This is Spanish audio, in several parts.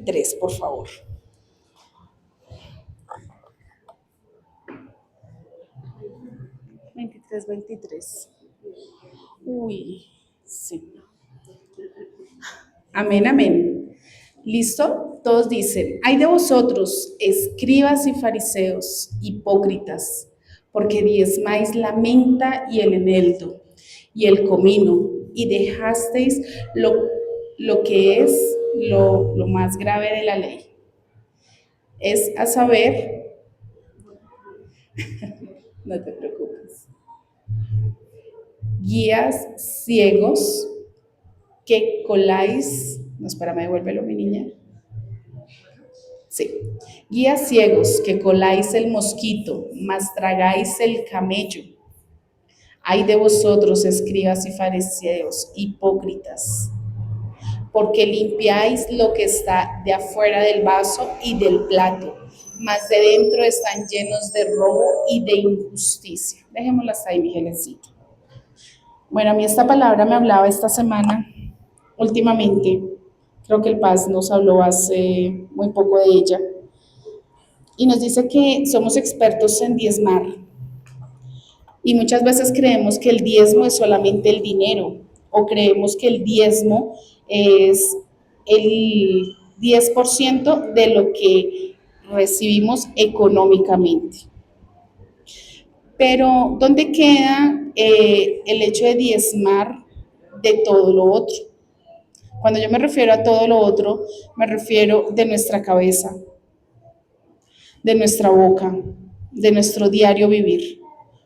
23, por favor. 23. Uy, sí. Amén, amén. ¿Listo? Todos dicen, ay de vosotros, escribas y fariseos, hipócritas, porque diezmáis la menta y el eneldo y el comino, y dejasteis lo que es lo más grave de la ley. Es a saber, no te preocupes, guías ciegos que coláis, no, espérame, devuélvelo, mi niña. Sí. Guías ciegos que coláis el mosquito, mas tragáis el camello. Ay de vosotros, escribas y fariseos, hipócritas, porque limpiáis lo que está de afuera del vaso y del plato, mas de dentro están llenos de robo y de injusticia. Dejémosla hasta ahí, Miguelcito. Bueno, a mí esta palabra me hablaba esta semana, últimamente. Creo que el Paz nos habló hace muy poco de ella. Y nos dice que somos expertos en diezmar. Y muchas veces creemos que el diezmo es solamente el dinero, o creemos que el diezmo es el 10% de lo que recibimos económicamente. Pero, ¿dónde queda el hecho de diezmar de todo lo otro? Cuando yo me refiero a todo lo otro, me refiero de nuestra cabeza, de nuestra boca, de nuestro diario vivir.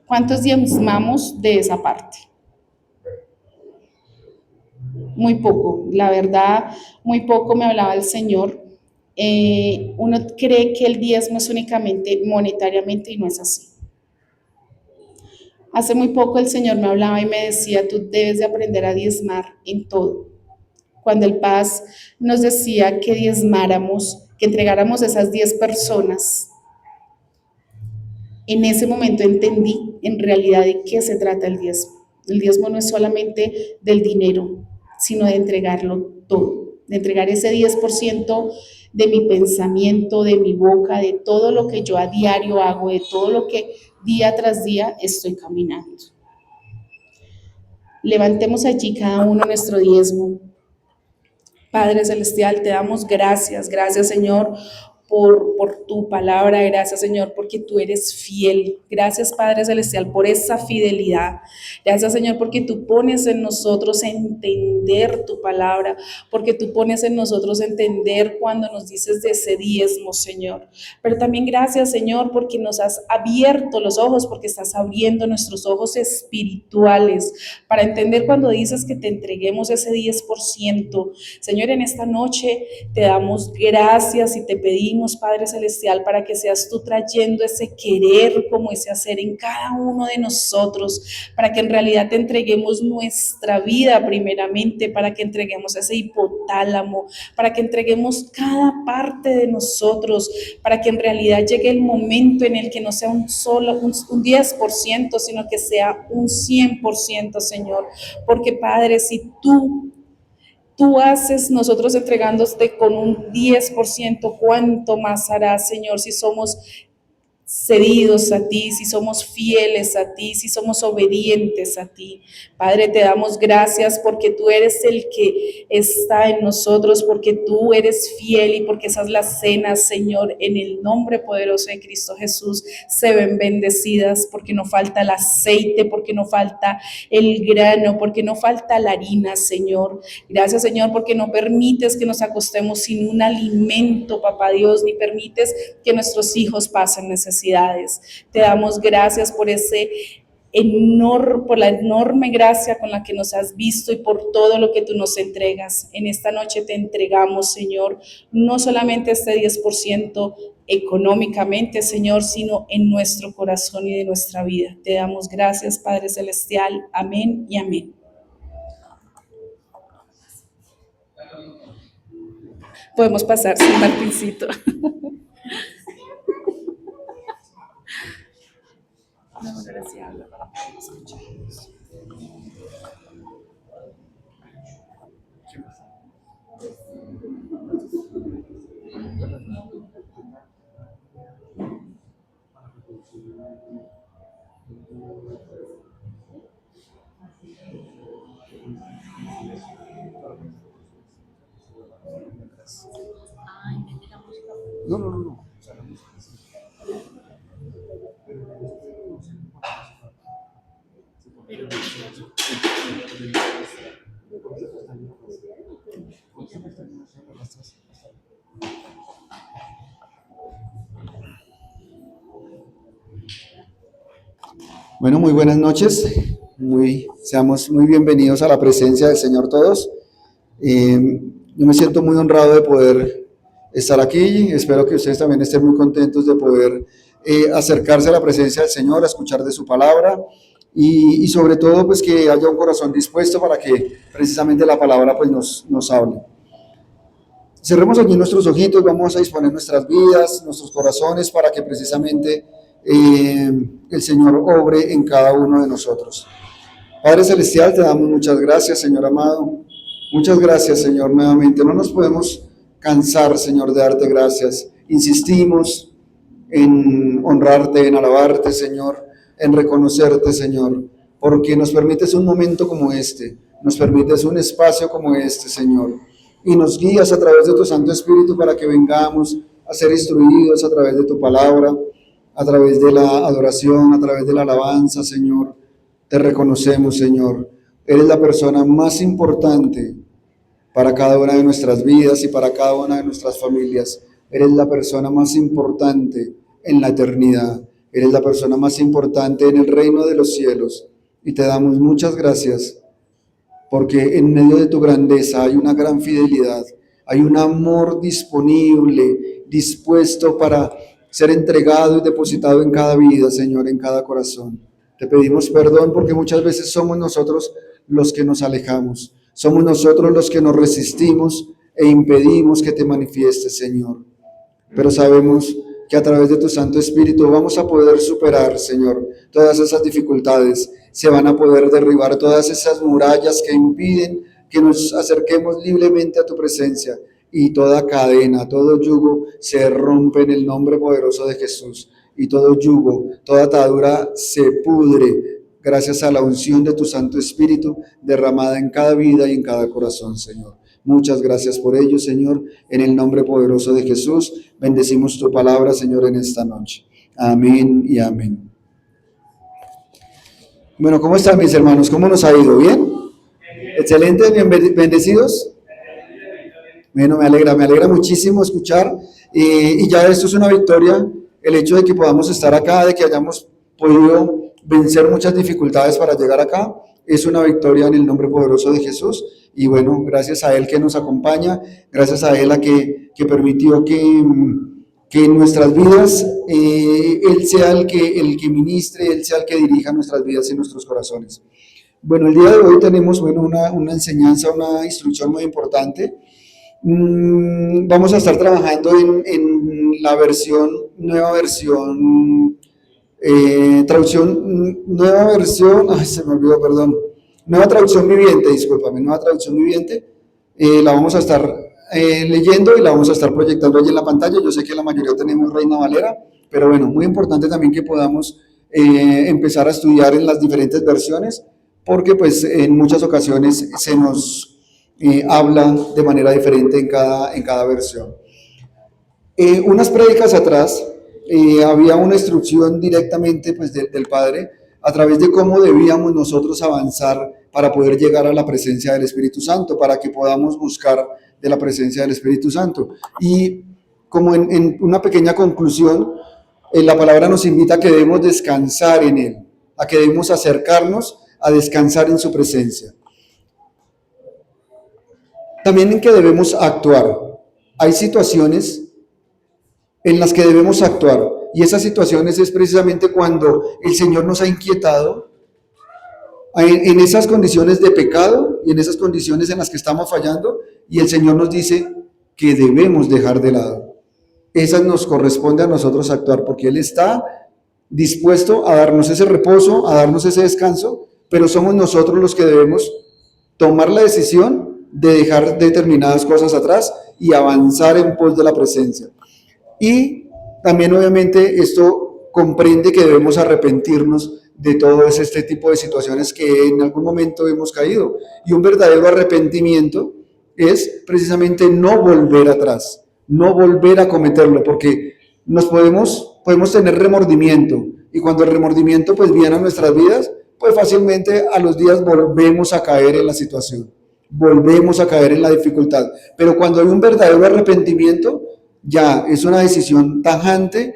¿Cuántos diezmamos de esa parte? Muy poco, la verdad, muy poco me hablaba el Señor. Uno cree que el diezmo es únicamente monetariamente y no es así. Hace muy poco el Señor me hablaba y me decía, tú debes de aprender a diezmar en todo. Cuando el Paz nos decía que diezmáramos, que entregáramos a esas 10 personas, en ese momento entendí en realidad de qué se trata el diezmo. El diezmo no es solamente del dinero, sino de entregarlo todo, de entregar ese 10% de mi pensamiento, de mi boca, de todo lo que yo a diario hago, de todo lo que día tras día estoy caminando. Levantemos allí cada uno nuestro diezmo. Padre Celestial, te damos gracias, gracias Señor por tu palabra, gracias Señor porque tú eres fiel, gracias Padre Celestial por esa fidelidad, gracias Señor porque tú pones en nosotros entender tu palabra, porque tú pones en nosotros entender cuando nos dices de ese diezmo Señor, pero también gracias Señor porque nos has abierto los ojos, porque estás abriendo nuestros ojos espirituales para entender cuando dices que te entreguemos ese 10%. Señor, en esta noche te damos gracias y te pedimos, Padre Celestial, para que seas tú trayendo ese querer como ese hacer en cada uno de nosotros, para que en realidad te entreguemos nuestra vida primeramente, para que entreguemos ese hipotálamo, para que entreguemos cada parte de nosotros, para que en realidad llegue el momento en el que no sea un 10%, sino que sea un 100%, Señor, porque Padre, si tú haces nosotros entregándote con un 10%, ¿cuánto más harás, Señor, si somos cedidos a ti, si somos fieles a ti, si somos obedientes a ti? Padre, te damos gracias porque tú eres el que está en nosotros, porque tú eres fiel y porque esas las cenas, Señor, en el nombre poderoso de Cristo Jesús, se ven bendecidas, porque no falta el aceite, porque no falta el grano, porque no falta la harina, Señor. Gracias, Señor, porque no permites que nos acostemos sin un alimento, papá Dios, ni permites que nuestros hijos pasen necesidades. Te damos gracias por por la enorme gracia con la que nos has visto y por todo lo que tú nos entregas. En esta noche te entregamos, Señor, no solamente este 10% económicamente, Señor, sino en nuestro corazón y de nuestra vida. Te damos gracias, Padre Celestial. Amén y amén. Podemos pasar sin Martincito. No, gracias. No, no, no, no. Bueno, muy buenas noches. Seamos muy bienvenidos a la presencia del Señor todos. Yo me siento muy honrado de poder estar aquí. Espero que ustedes también estén muy contentos de poder acercarse a la presencia del Señor, a escuchar de su palabra y sobre todo pues que haya un corazón dispuesto para que precisamente la palabra pues nos hable. Cerremos aquí nuestros ojitos, vamos a disponer nuestras vidas, nuestros corazones para que precisamente el Señor obre en cada uno de nosotros. Padre Celestial, te damos muchas gracias, Señor amado. Muchas gracias, Señor, nuevamente. No nos podemos cansar, Señor, de darte gracias. Insistimos en honrarte, en alabarte, Señor, en reconocerte, Señor, porque nos permites un momento como este, nos permites un espacio como este, Señor, y nos guías a través de tu Santo Espíritu para que vengamos a ser instruidos a través de tu palabra, a través de la adoración, a través de la alabanza, Señor. Te reconocemos, Señor. Eres la persona más importante para cada una de nuestras vidas y para cada una de nuestras familias. Eres la persona más importante en la eternidad. Eres la persona más importante en el reino de los cielos. Y te damos muchas gracias porque en medio de tu grandeza hay una gran fidelidad, hay un amor disponible, dispuesto para ser entregado y depositado en cada vida, Señor, en cada corazón. Te pedimos perdón porque muchas veces somos nosotros los que nos alejamos, somos nosotros los que nos resistimos e impedimos que te manifiestes, Señor. Pero sabemos que a través de tu Santo Espíritu vamos a poder superar, Señor, todas esas dificultades. Se van a poder derribar todas esas murallas que impiden que nos acerquemos libremente a tu presencia. Y toda cadena, todo yugo se rompe en el nombre poderoso de Jesús. Y todo yugo, toda atadura se pudre gracias a la unción de tu Santo Espíritu derramada en cada vida y en cada corazón, Señor. Muchas gracias por ello, Señor. En el nombre poderoso de Jesús, bendecimos tu palabra, Señor, en esta noche. Amén y amén. Bueno, ¿cómo están mis hermanos? ¿Cómo nos ha ido? ¿Bien? ¿Excelente? ¿Bien bendecidos? Bueno, me alegra muchísimo escuchar. Y ya esto es una victoria, el hecho de que podamos estar acá, de que hayamos podido vencer muchas dificultades para llegar acá, es una victoria en el nombre poderoso de Jesús. Y bueno, gracias a Él que nos acompaña, gracias a Él que permitió que en nuestras vidas Él sea el que ministre, Él sea el que dirija nuestras vidas y nuestros corazones. Bueno, el día de hoy tenemos una enseñanza, una instrucción muy importante. Vamos a estar trabajando en la nueva versión, se me olvidó, perdón. Nueva traducción viviente, discúlpame, nueva traducción viviente. La vamos a estar leyendo y la vamos a estar proyectando allí en la pantalla. Yo sé que la mayoría tenemos Reina Valera, pero bueno, muy importante también que podamos empezar a estudiar en las diferentes versiones, porque pues en muchas ocasiones se nos habla de manera diferente en cada versión. Unas prédicas atrás había una instrucción directamente pues, del Padre a través de cómo debíamos nosotros avanzar para poder llegar a la presencia del Espíritu Santo, para que podamos buscar de la presencia del Espíritu Santo. Y como en una pequeña conclusión, la palabra nos invita a que debemos descansar en Él, a que debemos acercarnos a descansar en su presencia. También en que debemos actuar. Hay situaciones en las que debemos actuar, y esas situaciones es precisamente cuando el Señor nos ha inquietado en esas condiciones de pecado y en esas condiciones en las que estamos fallando, y el Señor nos dice que debemos dejar de lado. Esas nos corresponde a nosotros actuar, porque Él está dispuesto a darnos ese reposo, a darnos ese descanso, pero somos nosotros los que debemos tomar la decisión de dejar determinadas cosas atrás y avanzar en pos de la presencia. Y también obviamente esto comprende que debemos arrepentirnos de todo este tipo de situaciones que en algún momento hemos caído. Y un verdadero arrepentimiento es precisamente no volver atrás, no volver a cometerlo, porque podemos tener remordimiento, y cuando el remordimiento pues viene a nuestras vidas, pues fácilmente a los días volvemos a caer en la situación, volvemos a caer en la dificultad. Pero cuando hay un verdadero arrepentimiento, ya es una decisión tajante,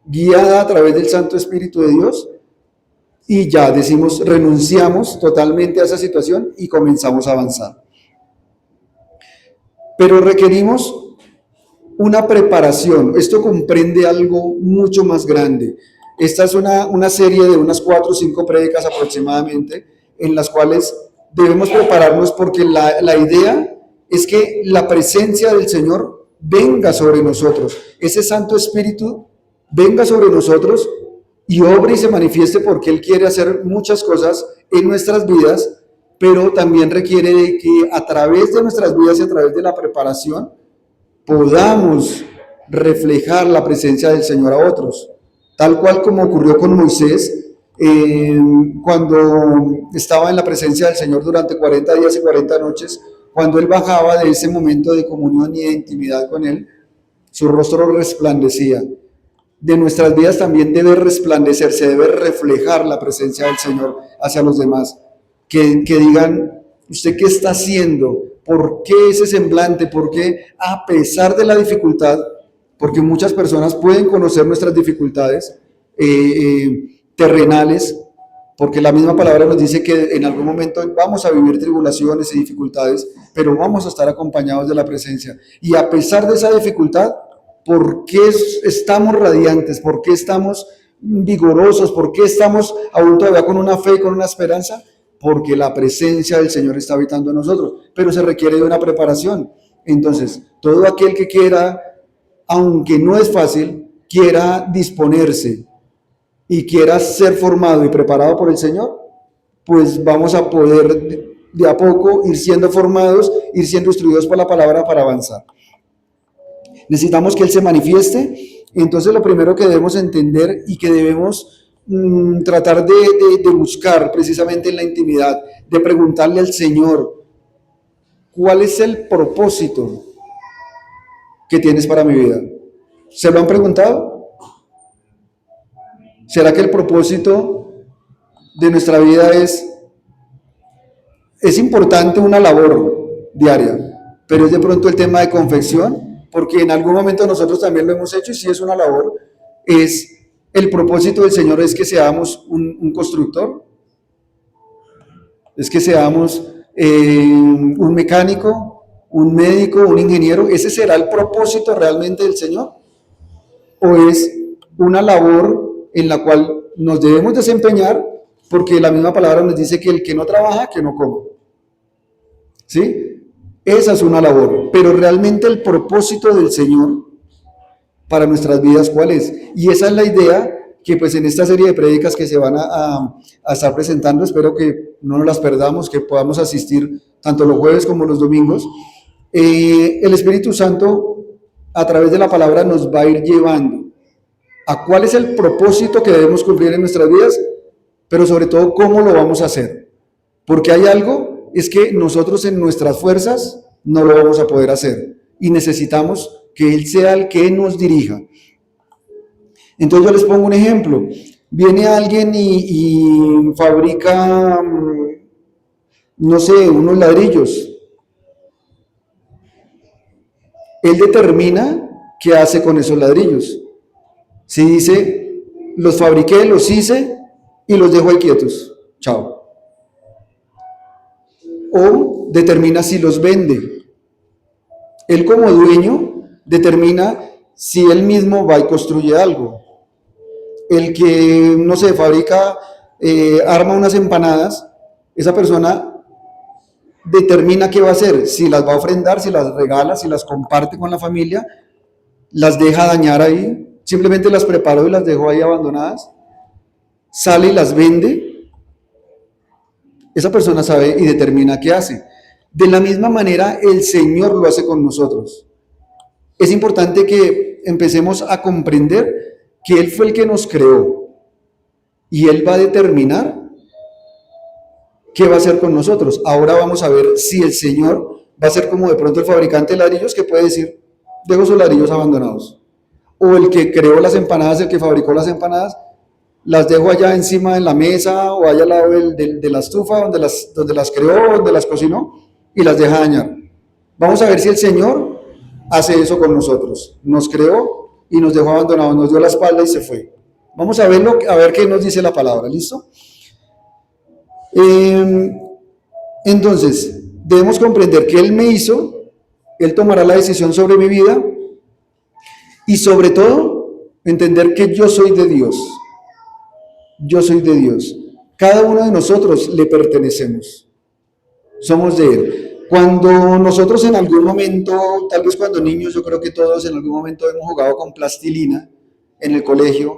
guiada a través del Santo Espíritu de Dios, y ya decimos, renunciamos totalmente a esa situación y comenzamos a avanzar. Pero requerimos una preparación. Esto comprende algo mucho más grande. Esta es una serie de unas 4 o 5 prédicas aproximadamente, en las cuales debemos prepararnos, porque la idea es que la presencia del Señor venga sobre nosotros, ese Santo Espíritu venga sobre nosotros y obre y se manifieste, porque Él quiere hacer muchas cosas en nuestras vidas, pero también requiere de que a través de nuestras vidas y a través de la preparación podamos reflejar la presencia del Señor a otros, tal cual como ocurrió con Moisés, cuando estaba en la presencia del Señor durante 40 días y 40 noches, cuando él bajaba de ese momento de comunión y de intimidad con Él, su rostro resplandecía. De nuestras vidas también debe resplandecer, se debe reflejar la presencia del Señor hacia los demás, que digan, ¿usted qué está haciendo? ¿Por qué ese semblante? ¿Por qué a pesar de la dificultad? Porque muchas personas pueden conocer nuestras dificultades terrenales, porque la misma palabra nos dice que en algún momento vamos a vivir tribulaciones y dificultades, pero vamos a estar acompañados de la presencia. Y a pesar de esa dificultad, ¿por qué estamos radiantes? ¿Por qué estamos vigorosos? ¿Por qué estamos aún todavía con una fe y con una esperanza? Porque la presencia del Señor está habitando en nosotros, pero se requiere de una preparación. Entonces, todo aquel que quiera, aunque no es fácil, quiera disponerse y quiera ser formado y preparado por el Señor, pues vamos a poder de a poco ir siendo formados, ir siendo instruidos por la palabra para avanzar. Necesitamos que Él se manifieste. Entonces lo primero que debemos entender y que debemos tratar de buscar precisamente en la intimidad, de preguntarle al Señor, ¿cuál es el propósito que tienes para mi vida? ¿Se lo han preguntado? ¿Será que el propósito de nuestra vida es importante una labor diaria, pero es de pronto el tema de confección? Porque en algún momento nosotros también lo hemos hecho y sí es una labor. Es el propósito del Señor es que seamos un constructor, es que seamos un mecánico, un médico, un ingeniero. ¿Ese será el propósito realmente del Señor? ¿O es una labor en la cual nos debemos desempeñar, porque la misma palabra nos dice que el que no trabaja, que no coma? ¿Sí? Esa es una labor, pero realmente el propósito del Señor para nuestras vidas, ¿cuál es? Y esa es la idea que pues en esta serie de prédicas que se van a estar presentando, espero que no nos las perdamos, que podamos asistir tanto los jueves como los domingos. El Espíritu Santo a través de la palabra nos va a ir llevando a cuál es el propósito que debemos cumplir en nuestras vidas, pero sobre todo cómo lo vamos a hacer. Porque hay algo, es que nosotros en nuestras fuerzas no lo vamos a poder hacer y necesitamos que Él sea el que nos dirija. Entonces yo les pongo un ejemplo. Viene alguien y fabrica, no sé, unos ladrillos. Él determina qué hace con esos ladrillos. Si dice, los fabriqué, los hice y los dejo ahí quietos, chao. O determina si los vende. Él como dueño determina si él mismo va y construye algo. El que, no sé, fabrica, arma unas empanadas, esa persona determina qué va a hacer, si las va a ofrendar, si las regala, si las comparte con la familia, las deja dañar ahí, simplemente las preparó y las dejó ahí abandonadas, sale y las vende. Esa persona sabe y determina qué hace. De la misma manera, el Señor lo hace con nosotros. Es importante que empecemos a comprender que Él fue el que nos creó y Él va a determinar qué va a hacer con nosotros. Ahora vamos a ver si el Señor va a ser como de pronto el fabricante de ladrillos que puede decir, dejo sus ladrillos abandonados. O el que creó las empanadas, el que fabricó las empanadas, las dejo allá encima en la mesa o allá al lado de la estufa donde las creó, donde las cocinó y las deja dañar. Vamos a ver si el Señor hace eso con nosotros. Nos creó y nos dejó abandonados, nos dio la espalda y se fue. Vamos a verlo, a ver qué nos dice la palabra, ¿listo? Entonces, debemos comprender que Él me hizo, Él tomará la decisión sobre mi vida y sobre todo, entender que yo soy de Dios. Yo soy de Dios. Cada uno de nosotros le pertenecemos. Somos de Él. Cuando nosotros en algún momento, tal vez cuando niños, yo creo que todos en algún momento hemos jugado con plastilina en el colegio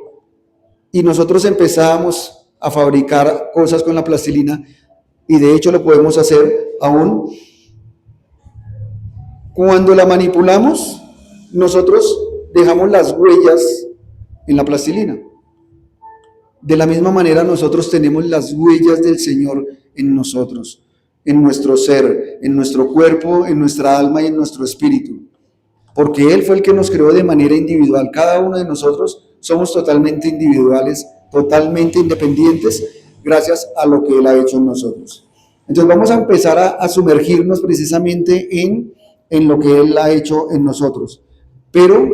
y nosotros empezábamos a fabricar cosas con la plastilina y de hecho lo podemos hacer aún. Cuando la manipulamos, nosotros dejamos las huellas en la plastilina. De la misma manera nosotros tenemos las huellas del Señor en nosotros, en nuestro ser, en nuestro cuerpo, en nuestra alma y en nuestro espíritu. Porque Él fue el que nos creó de manera individual. Cada uno de nosotros somos totalmente individuales, totalmente independientes, gracias a lo que Él ha hecho en nosotros. Entonces vamos a empezar a sumergirnos precisamente en lo que Él ha hecho en nosotros. Pero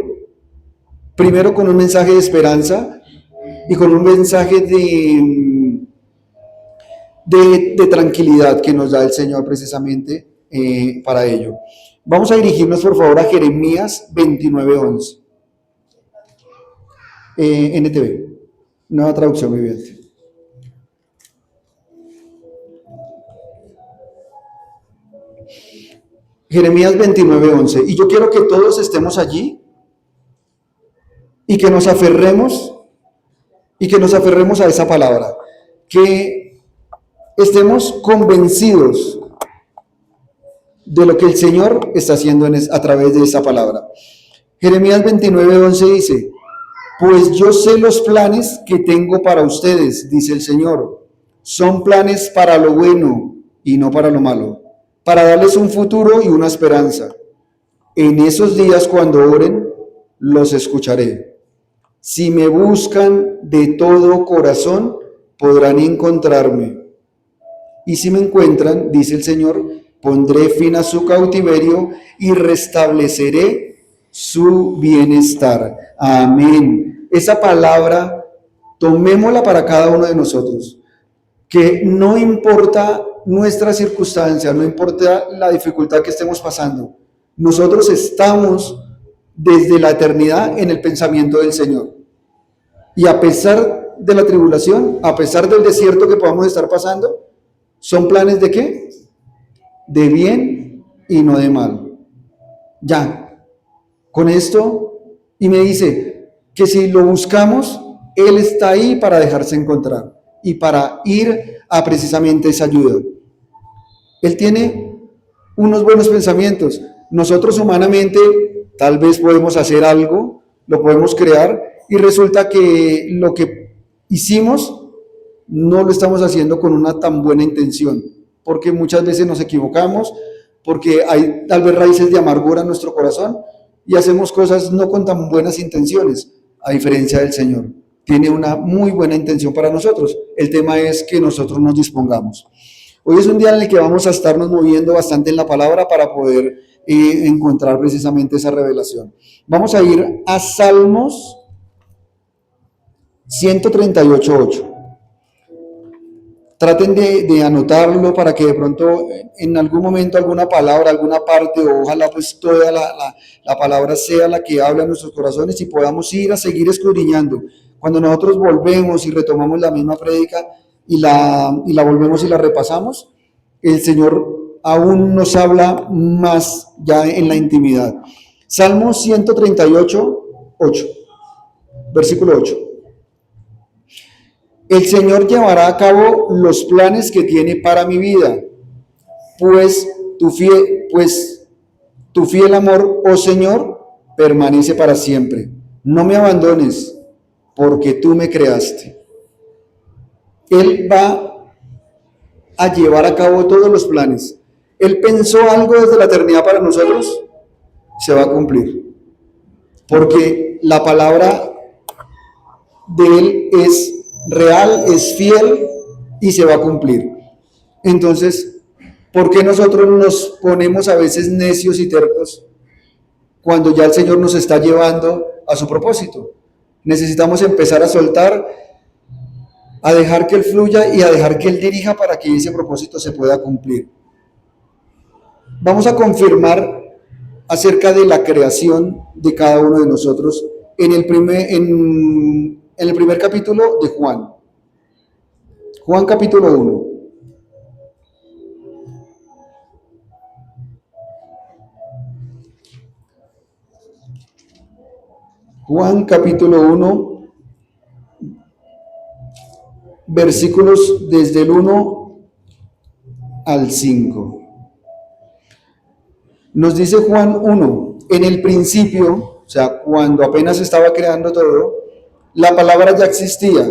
primero con un mensaje de esperanza y con un mensaje de tranquilidad que nos da el Señor precisamente para ello. Vamos a dirigirnos por favor a Jeremías 29:11. NTV, nueva traducción viviente. Jeremías 29:11. Y yo quiero que todos estemos allí y que nos aferremos a esa palabra, que estemos convencidos de lo que el Señor está haciendo a través de esa palabra. Jeremías 29:11 dice, pues yo sé los planes que tengo para ustedes, dice el Señor, son planes para lo bueno y no para lo malo, para darles un futuro y una esperanza. En esos días cuando oren, los escucharé. Si me buscan de todo corazón, podrán encontrarme. Y si me encuentran, dice el Señor, pondré fin a su cautiverio y restableceré su bienestar. Amén. Esa palabra, tomémosla para cada uno de nosotros. Que no importa nuestra circunstancia, no importa la dificultad que estemos pasando, nosotros estamos desde la eternidad en el pensamiento del Señor. Y a pesar de la tribulación, a pesar del desierto que podamos estar pasando, ¿son planes de qué? De bien y no de mal. Ya, con esto, y me dice que si lo buscamos, Él está ahí para dejarse encontrar y para ir a precisamente esa ayuda. Él tiene unos buenos pensamientos. Nosotros humanamente tal vez podemos hacer algo, lo podemos crear y resulta que lo que hicimos no lo estamos haciendo con una tan buena intención, porque muchas veces nos equivocamos, porque hay tal vez raíces de amargura en nuestro corazón y hacemos cosas no con tan buenas intenciones, a diferencia del Señor. Tiene una muy buena intención para nosotros. El tema es que nosotros nos dispongamos. Hoy es un día en el que vamos a estarnos moviendo bastante en la palabra para poder encontrar precisamente esa revelación. Vamos a ir a Salmos 138:8. Traten de anotarlo para que de pronto en algún momento alguna palabra, alguna parte, o ojalá pues toda la palabra sea la que habla en nuestros corazones y podamos ir a seguir escudriñando. Cuando nosotros volvemos y retomamos la misma prédica y la volvemos y la repasamos, el Señor aún nos habla más ya en la intimidad. Salmo 138:8, versículo 8. El Señor llevará a cabo los planes que tiene para mi vida, pues tu fiel amor, oh Señor, permanece para siempre. No me abandones, porque tú me creaste. Él va a llevar a cabo todos los planes. Él pensó algo desde la eternidad para nosotros, se va a cumplir. Porque la palabra de Él es real, es fiel y se va a cumplir. Entonces, ¿por qué nosotros nos ponemos a veces necios y tercos cuando ya el Señor nos está llevando a su propósito? Necesitamos empezar a soltar, a dejar que Él fluya y a dejar que Él dirija para que ese propósito se pueda cumplir. Vamos a confirmar acerca de la creación de cada uno de nosotros en el primer capítulo de Juan. Juan capítulo 1. Juan capítulo 1, versículos desde el 1 al 5. Nos dice Juan 1, en el principio, o sea, cuando apenas estaba creando todo, la palabra ya existía.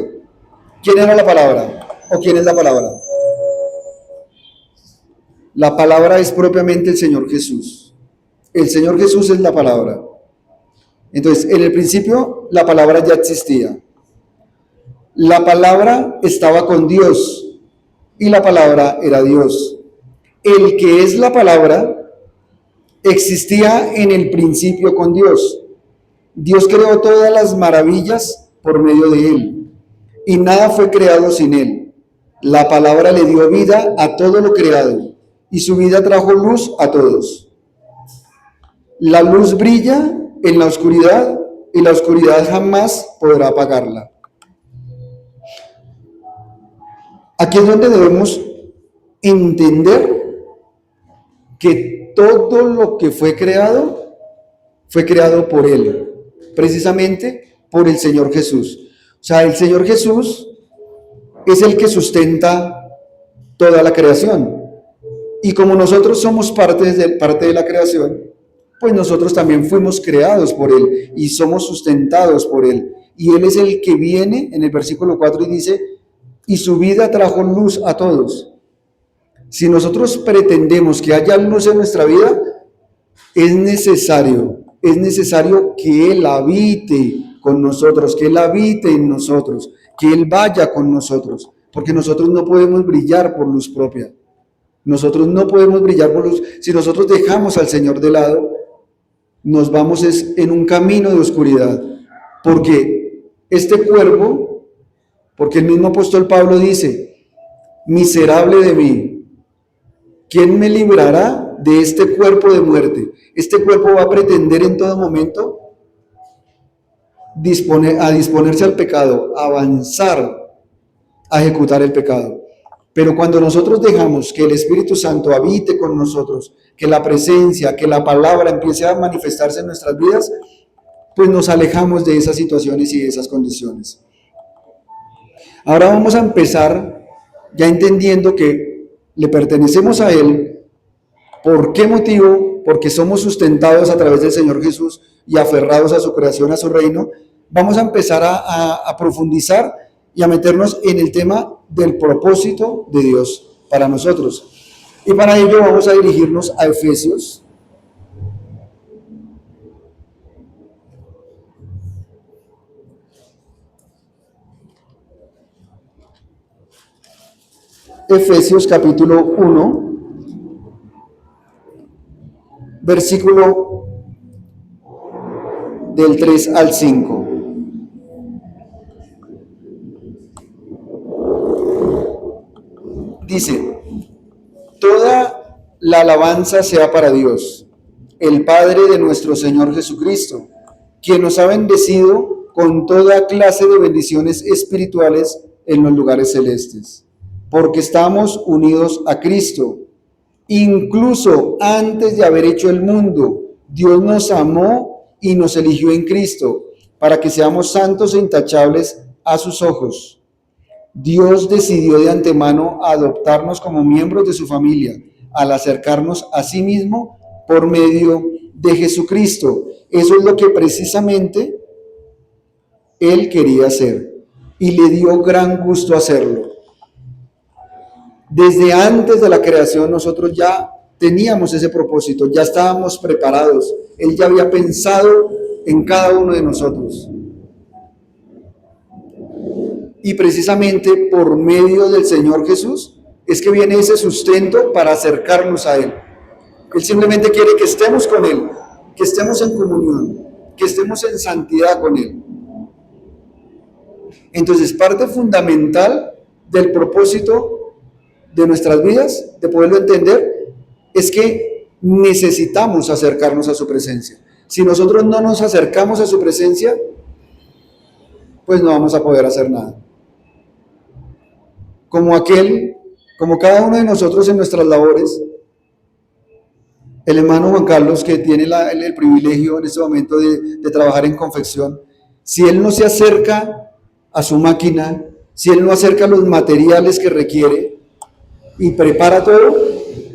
¿Quién era la palabra? ¿O quién es la palabra? La palabra es propiamente el Señor Jesús. El Señor Jesús es la palabra. Entonces, en el principio, la palabra ya existía. La palabra estaba con Dios y la palabra era Dios. El que es la palabra existía en el principio con Dios. Dios creó todas las maravillas por medio de Él y nada fue creado sin Él. La palabra le dio vida a todo lo creado y su vida trajo luz a todos. La luz brilla en la oscuridad y la oscuridad jamás podrá apagarla. Aquí es donde debemos entender que todo lo que fue creado por Él, precisamente por el Señor Jesús. O sea, el Señor Jesús es el que sustenta toda la creación. Y como nosotros somos parte de la creación, pues nosotros también fuimos creados por Él y somos sustentados por Él. Y Él es el que viene en el versículo 4 y dice, y su vida trajo luz a todos. Si nosotros pretendemos que haya luz en nuestra vida, es necesario que Él habite con nosotros, que Él habite en nosotros, que Él vaya con nosotros, porque nosotros no podemos brillar por luz propia. Nosotros no podemos brillar por luz. Si nosotros dejamos al Señor de lado, nos vamos en un camino de oscuridad, porque este cuerpo, porque el mismo apóstol Pablo dice, miserable de mí, ¿quién me librará de este cuerpo de muerte? Este cuerpo va a pretender en todo momento disponerse al pecado, avanzar a ejecutar el pecado. Pero cuando nosotros dejamos que el Espíritu Santo habite con nosotros, que la presencia, que la palabra empiece a manifestarse en nuestras vidas, pues nos alejamos de esas situaciones y de esas condiciones. Ahora vamos a empezar ya entendiendo que le pertenecemos a Él. ¿Por qué motivo? Porque somos sustentados a través del Señor Jesús y aferrados a su creación, a su reino. Vamos a empezar a profundizar y a meternos en el tema del propósito de Dios para nosotros. Y para ello vamos a dirigirnos a Efesios. Efesios capítulo 1, versículo del 3 al 5. Dice, toda la alabanza sea para Dios, el Padre de nuestro Señor Jesucristo, quien nos ha bendecido con toda clase de bendiciones espirituales en los lugares celestes, porque estamos unidos a Cristo. Incluso antes de haber hecho el mundo, Dios nos amó y nos eligió en Cristo, para que seamos santos e intachables a sus ojos. Dios decidió de antemano adoptarnos como miembros de su familia, al acercarnos a sí mismo por medio de Jesucristo. Eso es lo que precisamente Él quería hacer y le dio gran gusto hacerlo. Desde antes de la creación nosotros ya teníamos ese propósito, ya estábamos preparados. Él ya había pensado en cada uno de nosotros. Y precisamente por medio del Señor Jesús es que viene ese sustento para acercarnos a Él. Él simplemente quiere que estemos con Él, que estemos en comunión, que estemos en santidad con Él. Entonces, parte fundamental del propósito de nuestras vidas, de poderlo entender, es que necesitamos acercarnos a su presencia. Si nosotros no nos acercamos a su presencia, pues no vamos a poder hacer nada. Como cada uno de nosotros en nuestras labores, el hermano Juan Carlos, que tiene el privilegio en este momento de trabajar en confección, si él no se acerca a su máquina, si él no acerca los materiales que requiere y prepara todo,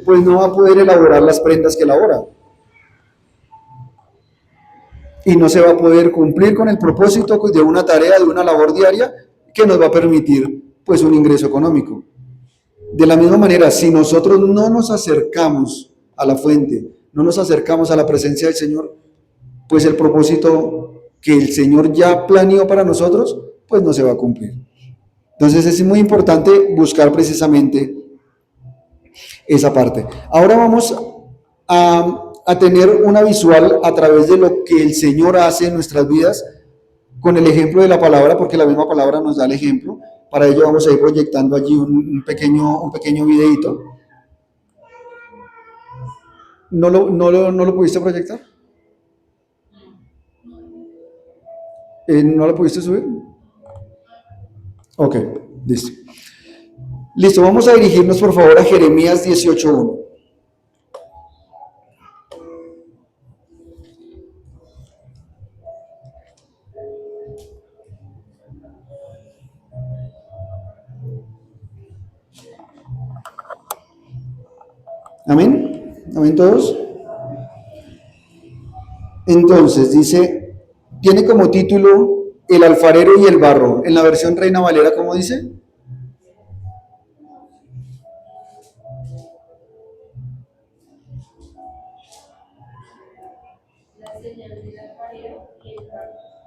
pues no va a poder elaborar las prendas que elabora. Y no se va a poder cumplir con el propósito de una tarea, de una labor diaria que nos va a permitir pues un ingreso económico. De la misma manera, si nosotros no nos acercamos a la fuente, no nos acercamos a la presencia del Señor, pues el propósito que el Señor ya planeó para nosotros, pues no se va a cumplir. Entonces es muy importante buscar precisamente esa parte. Ahora vamos a tener una visual a través de lo que el Señor hace en nuestras vidas, con el ejemplo de la palabra, porque la misma palabra nos da el ejemplo. Para ello vamos a ir proyectando allí un pequeño videito. ¿No lo pudiste proyectar? ¿No lo pudiste subir? Ok, listo. Listo, vamos a dirigirnos por favor a Jeremías 18:1. ¿Amén? ¿Amén todos? Entonces dice, tiene como título El alfarero y el barro. En la versión Reina Valera, ¿cómo dice?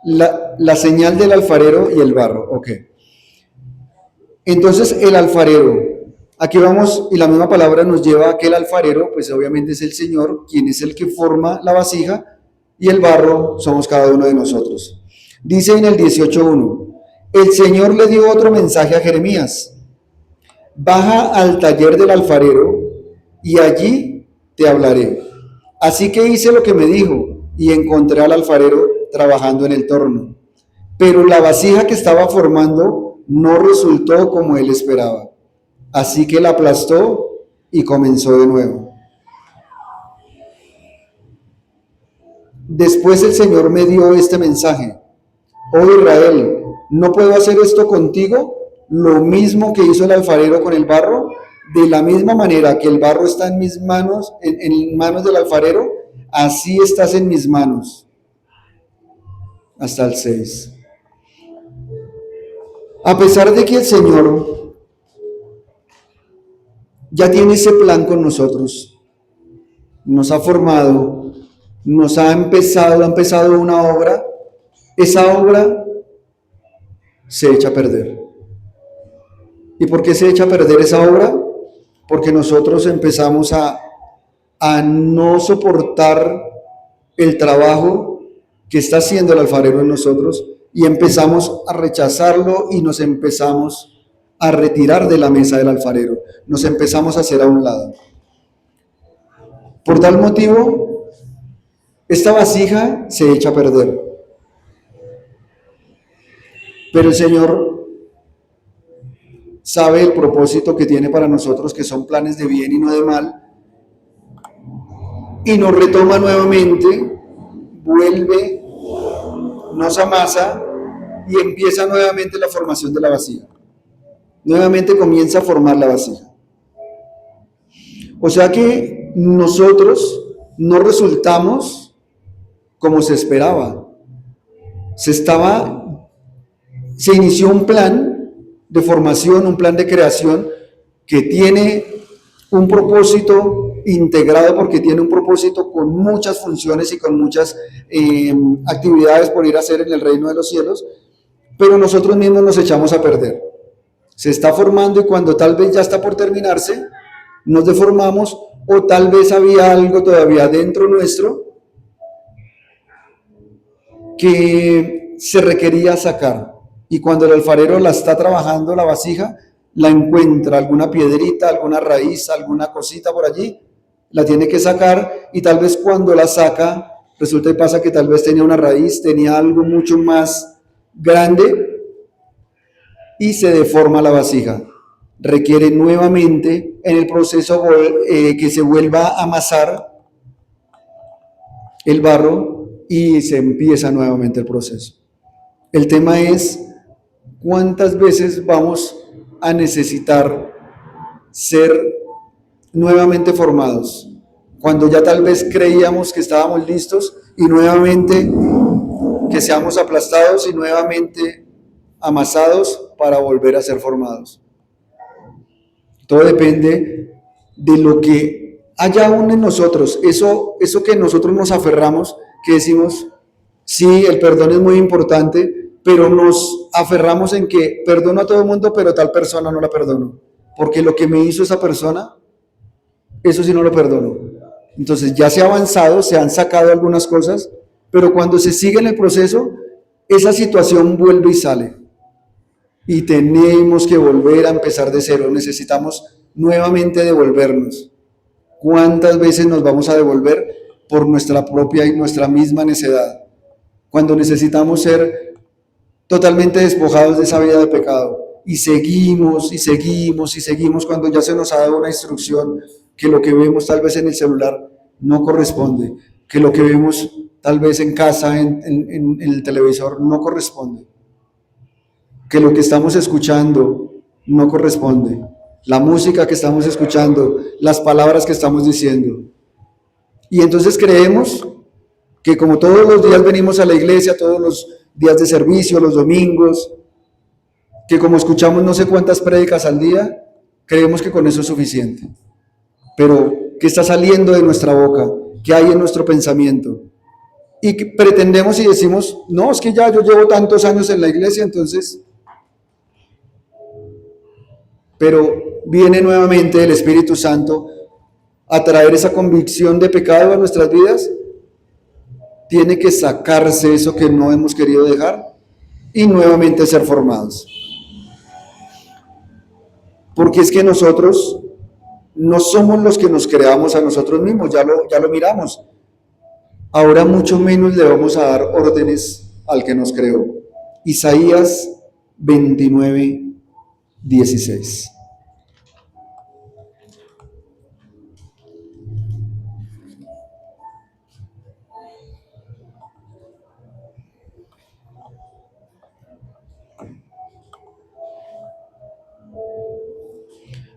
La señal del alfarero y el barro, ok. Entonces el alfarero, aquí vamos, y la misma palabra nos lleva a que el alfarero, pues obviamente es el Señor, quien es el que forma la vasija, y el barro somos cada uno de nosotros. Dice en el 18:1, el Señor le dio otro mensaje a Jeremías, baja al taller del alfarero y allí te hablaré. Así que hice lo que me dijo y encontré al alfarero trabajando en el torno. Pero la vasija que estaba formando no resultó como él esperaba. Así que la aplastó y comenzó de nuevo. Después el Señor me dio este mensaje. Oh Israel, ¿no puedo hacer esto contigo? Lo mismo que hizo el alfarero con el barro. De la misma manera que el barro está en mis manos, en manos del alfarero, así estás en mis manos. Hasta el 6. A pesar de que el Señor ya tiene ese plan con nosotros, nos ha formado, ha empezado una obra, esa obra se echa a perder. ¿Y por qué se echa a perder esa obra? Porque nosotros empezamos a no soportar el trabajo que está haciendo el alfarero en nosotros y empezamos a rechazarlo y nos empezamos a retirar de la mesa del alfarero, nos empezamos a hacer a un lado. Por tal motivo, esta vasija se echa a perder. Pero el Señor sabe el propósito que tiene para nosotros, que son planes de bien y no de mal, y nos retoma nuevamente, vuelve, nos amasa y empieza nuevamente la formación de la vasija. Nuevamente comienza a formar la vasija. O sea que nosotros no resultamos como se esperaba. Se inició un plan de formación, un plan de creación que tiene un propósito integrado porque tiene un propósito con muchas funciones y con muchas actividades por ir a hacer en el reino de los cielos, pero nosotros mismos nos echamos a perder. Se está formando y cuando tal vez ya está por terminarse, nos deformamos o tal vez había algo todavía dentro nuestro que se requería sacar. Y cuando el alfarero la está trabajando, la vasija, la encuentra alguna piedrita, alguna raíz, alguna cosita por allí, la tiene que sacar y tal vez cuando la saca, resulta y pasa que tal vez tenía una raíz, tenía algo mucho más grande y se deforma la vasija. Requiere nuevamente en el proceso que se vuelva a amasar el barro y se empieza nuevamente el proceso. El tema es cuántas veces vamos a necesitar ser nuevamente formados, cuando ya tal vez creíamos que estábamos listos y nuevamente que seamos aplastados y nuevamente amasados para volver a ser formados. Todo depende de lo que haya aún en nosotros, eso que nosotros nos aferramos, que decimos, sí, el perdón es muy importante, pero nos aferramos en que perdono a todo el mundo, pero tal persona no la perdono, porque lo que me hizo esa persona, eso sí no lo perdono. Entonces ya se ha avanzado, se han sacado algunas cosas, pero cuando se sigue en el proceso, esa situación vuelve y sale. Y tenemos que volver a empezar de cero, necesitamos nuevamente devolvernos. ¿Cuántas veces nos vamos a devolver por nuestra propia y nuestra misma necedad? Cuando necesitamos ser totalmente despojados de esa vida de pecado. Y seguimos, y seguimos, y seguimos cuando ya se nos ha dado una instrucción que lo que vemos tal vez en el celular no corresponde, que lo que vemos tal vez en casa, en el televisor, no corresponde, que lo que estamos escuchando no corresponde, la música que estamos escuchando, las palabras que estamos diciendo. Y entonces creemos que como todos los días venimos a la iglesia, todos los días de servicio, los domingos, que como escuchamos no sé cuántas prédicas al día, creemos que con eso es suficiente. Pero, ¿qué está saliendo de nuestra boca? ¿Qué hay en nuestro pensamiento? Y pretendemos y decimos, no, es que ya yo llevo tantos años en la iglesia, entonces... Pero viene nuevamente el Espíritu Santo a traer esa convicción de pecado a nuestras vidas. Tiene que sacarse eso que no hemos querido dejar y nuevamente ser formados. Porque es que nosotros no somos los que nos creamos a nosotros mismos, ya lo miramos. Ahora mucho menos le vamos a dar órdenes al que nos creó. Isaías 29, 16.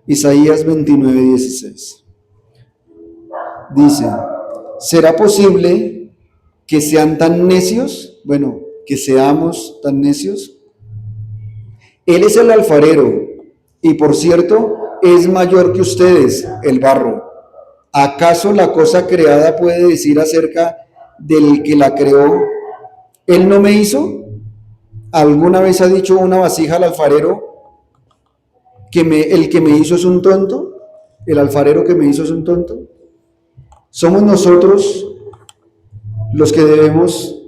Isaías 29, 16. Dice, ¿será posible que sean tan necios? Bueno, que seamos tan necios. Él es el alfarero y por cierto es mayor que ustedes, el barro. ¿Acaso la cosa creada puede decir acerca del que la creó, él no me hizo? ¿Alguna vez ha dicho una vasija al alfarero que el que me hizo es un tonto? ¿El alfarero que me hizo es un tonto? Somos nosotros los que debemos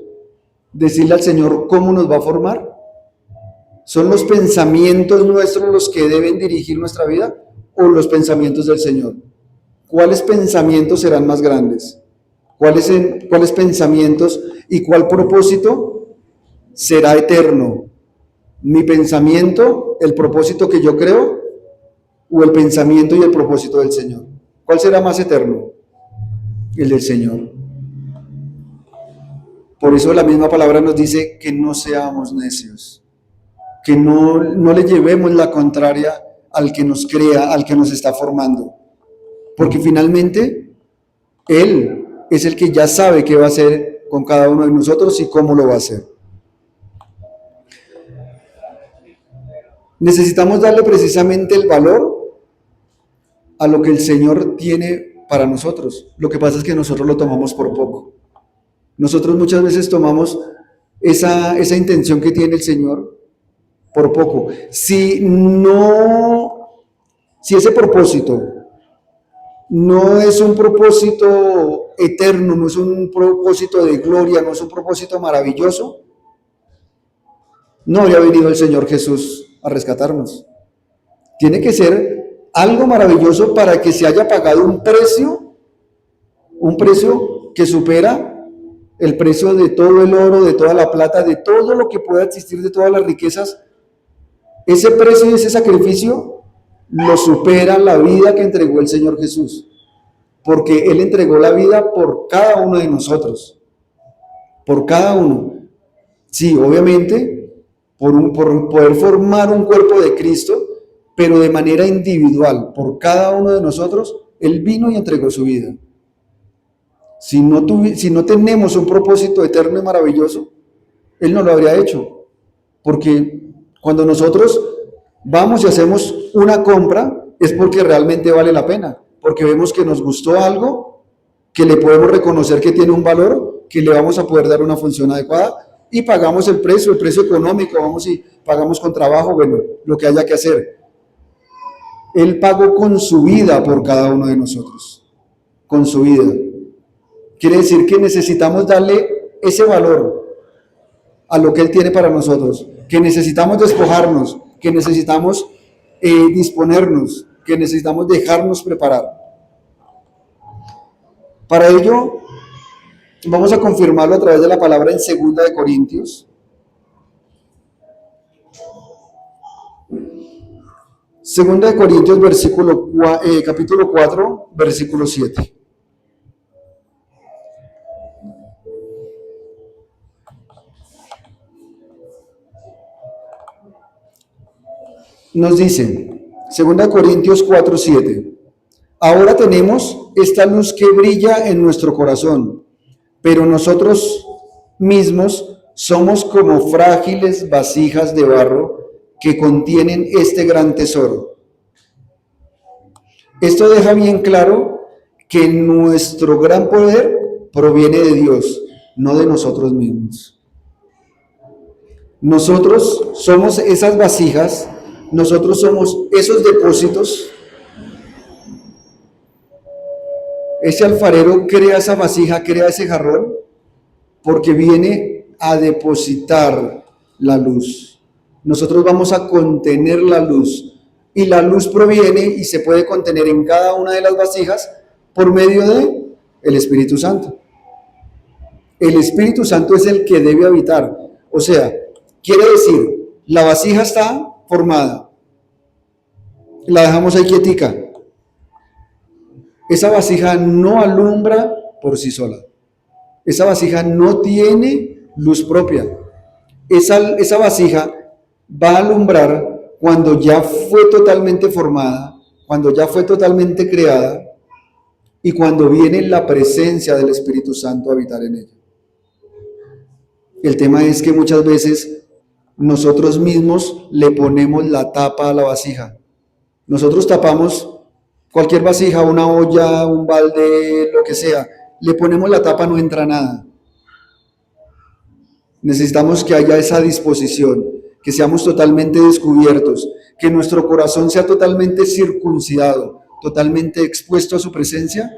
decirle al Señor cómo nos va a formar. ¿Son los pensamientos nuestros los que deben dirigir nuestra vida o los pensamientos del Señor? ¿Cuáles pensamientos serán más grandes? ¿Cuáles pensamientos y cuál propósito será eterno? ¿Mi pensamiento, el propósito que yo creo, o el pensamiento y el propósito del Señor? ¿Cuál será más eterno? El del Señor. Por eso la misma palabra nos dice que no seamos necios, que no le llevemos la contraria al que nos crea, al que nos está formando, porque finalmente Él es el que ya sabe qué va a hacer con cada uno de nosotros y cómo lo va a hacer. Necesitamos darle precisamente el valor a lo que el Señor tiene para nosotros. Lo que pasa es que nosotros lo tomamos por poco. Nosotros muchas veces tomamos esa intención que tiene el Señor por poco. Si ese propósito no es un propósito eterno, no es un propósito de gloria, no es un propósito maravilloso, no habría venido el Señor Jesús a rescatarnos. Tiene que ser algo maravilloso para que se haya pagado un precio que supera el precio de todo el oro, de toda la plata, de todo lo que pueda existir, de todas las riquezas. Ese precio y ese sacrificio lo supera la vida que entregó el Señor Jesús, porque Él entregó la vida por cada uno de nosotros, por cada uno. Sí, obviamente, por poder formar un cuerpo de Cristo, pero de manera individual, por cada uno de nosotros, Él vino y entregó su vida. Si no tenemos un propósito eterno y maravilloso, Él no lo habría hecho, porque cuando nosotros vamos y hacemos una compra, es porque realmente vale la pena, porque vemos que nos gustó algo, que le podemos reconocer que tiene un valor, que le vamos a poder dar una función adecuada, y pagamos el precio económico, vamos y pagamos con trabajo, bueno, lo que haya que hacer. Él pagó con su vida por cada uno de nosotros, con su vida. Quiere decir que necesitamos darle ese valor a lo que Él tiene para nosotros, que necesitamos despojarnos, que necesitamos disponernos, que necesitamos dejarnos preparar. Para ello, vamos a confirmarlo a través de la palabra en 2 de Corintios. 2 de Corintios, capítulo 4, versículo 7. Nos dice, 2 Corintios 4, 7, ahora tenemos esta luz que brilla en nuestro corazón, pero nosotros mismos somos como frágiles vasijas de barro que contienen este gran tesoro. Esto deja bien claro que nuestro gran poder proviene de Dios, no de nosotros mismos. Nosotros somos esas vasijas, nosotros somos esos depósitos. Ese alfarero crea esa vasija, crea ese jarrón, porque viene a depositar la luz. Nosotros vamos a contener la luz, y la luz proviene y se puede contener en cada una de las vasijas por medio de el Espíritu Santo. El Espíritu Santo es el que debe habitar. O sea, quiere decir, la vasija está formada, la dejamos ahí quietica. Esa vasija no alumbra por sí sola. Esa vasija no tiene luz propia. Esa vasija va a alumbrar cuando ya fue totalmente formada, cuando ya fue totalmente creada y cuando viene la presencia del Espíritu Santo a habitar en ella. El tema es que muchas veces nosotros mismos le ponemos la tapa a la vasija. Nosotros tapamos cualquier vasija, una olla, un balde, lo que sea, le ponemos la tapa, no entra nada. Necesitamos que haya esa disposición, que seamos totalmente descubiertos, que nuestro corazón sea totalmente circuncidado, totalmente expuesto a su presencia,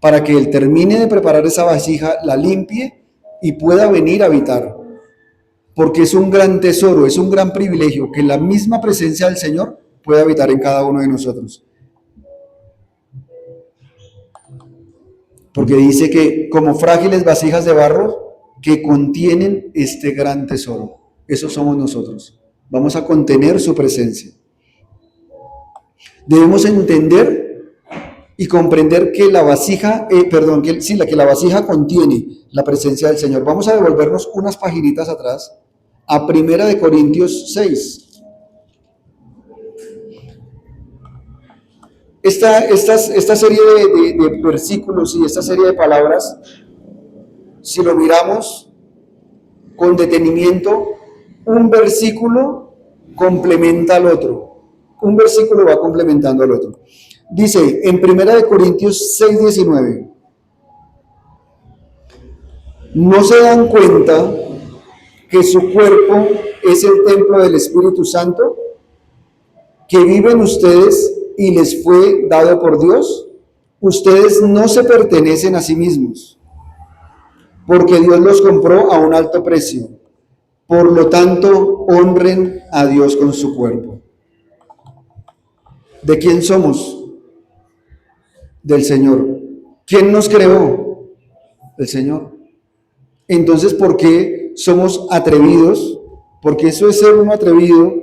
para que Él termine de preparar esa vasija, la limpie y pueda venir a habitar. Porque es un gran tesoro, es un gran privilegio que la misma presencia del Señor pueda habitar en cada uno de nosotros. Porque dice que como frágiles vasijas de barro que contienen este gran tesoro. Eso somos nosotros. Vamos a contener su presencia. Debemos entender y comprender que la vasija, que la vasija contiene la presencia del Señor. Vamos a devolvernos unas paginitas atrás a 1 de Corintios 6. Esta serie de versículos y esta serie de palabras, si lo miramos con detenimiento, un versículo complementa al otro. Un versículo va complementando al otro. Dice en 1 Corintios 6:19, ¿no se dan cuenta que su cuerpo es el templo del Espíritu Santo, que vive en ustedes y les fue dado por Dios? Ustedes no se pertenecen a sí mismos, porque Dios los compró a un alto precio. Por lo tanto, honren a Dios con su cuerpo. ¿De quién somos? Del Señor. ¿Quién nos creó? El Señor. Entonces, ¿por qué somos atrevidos? Porque eso es ser uno atrevido,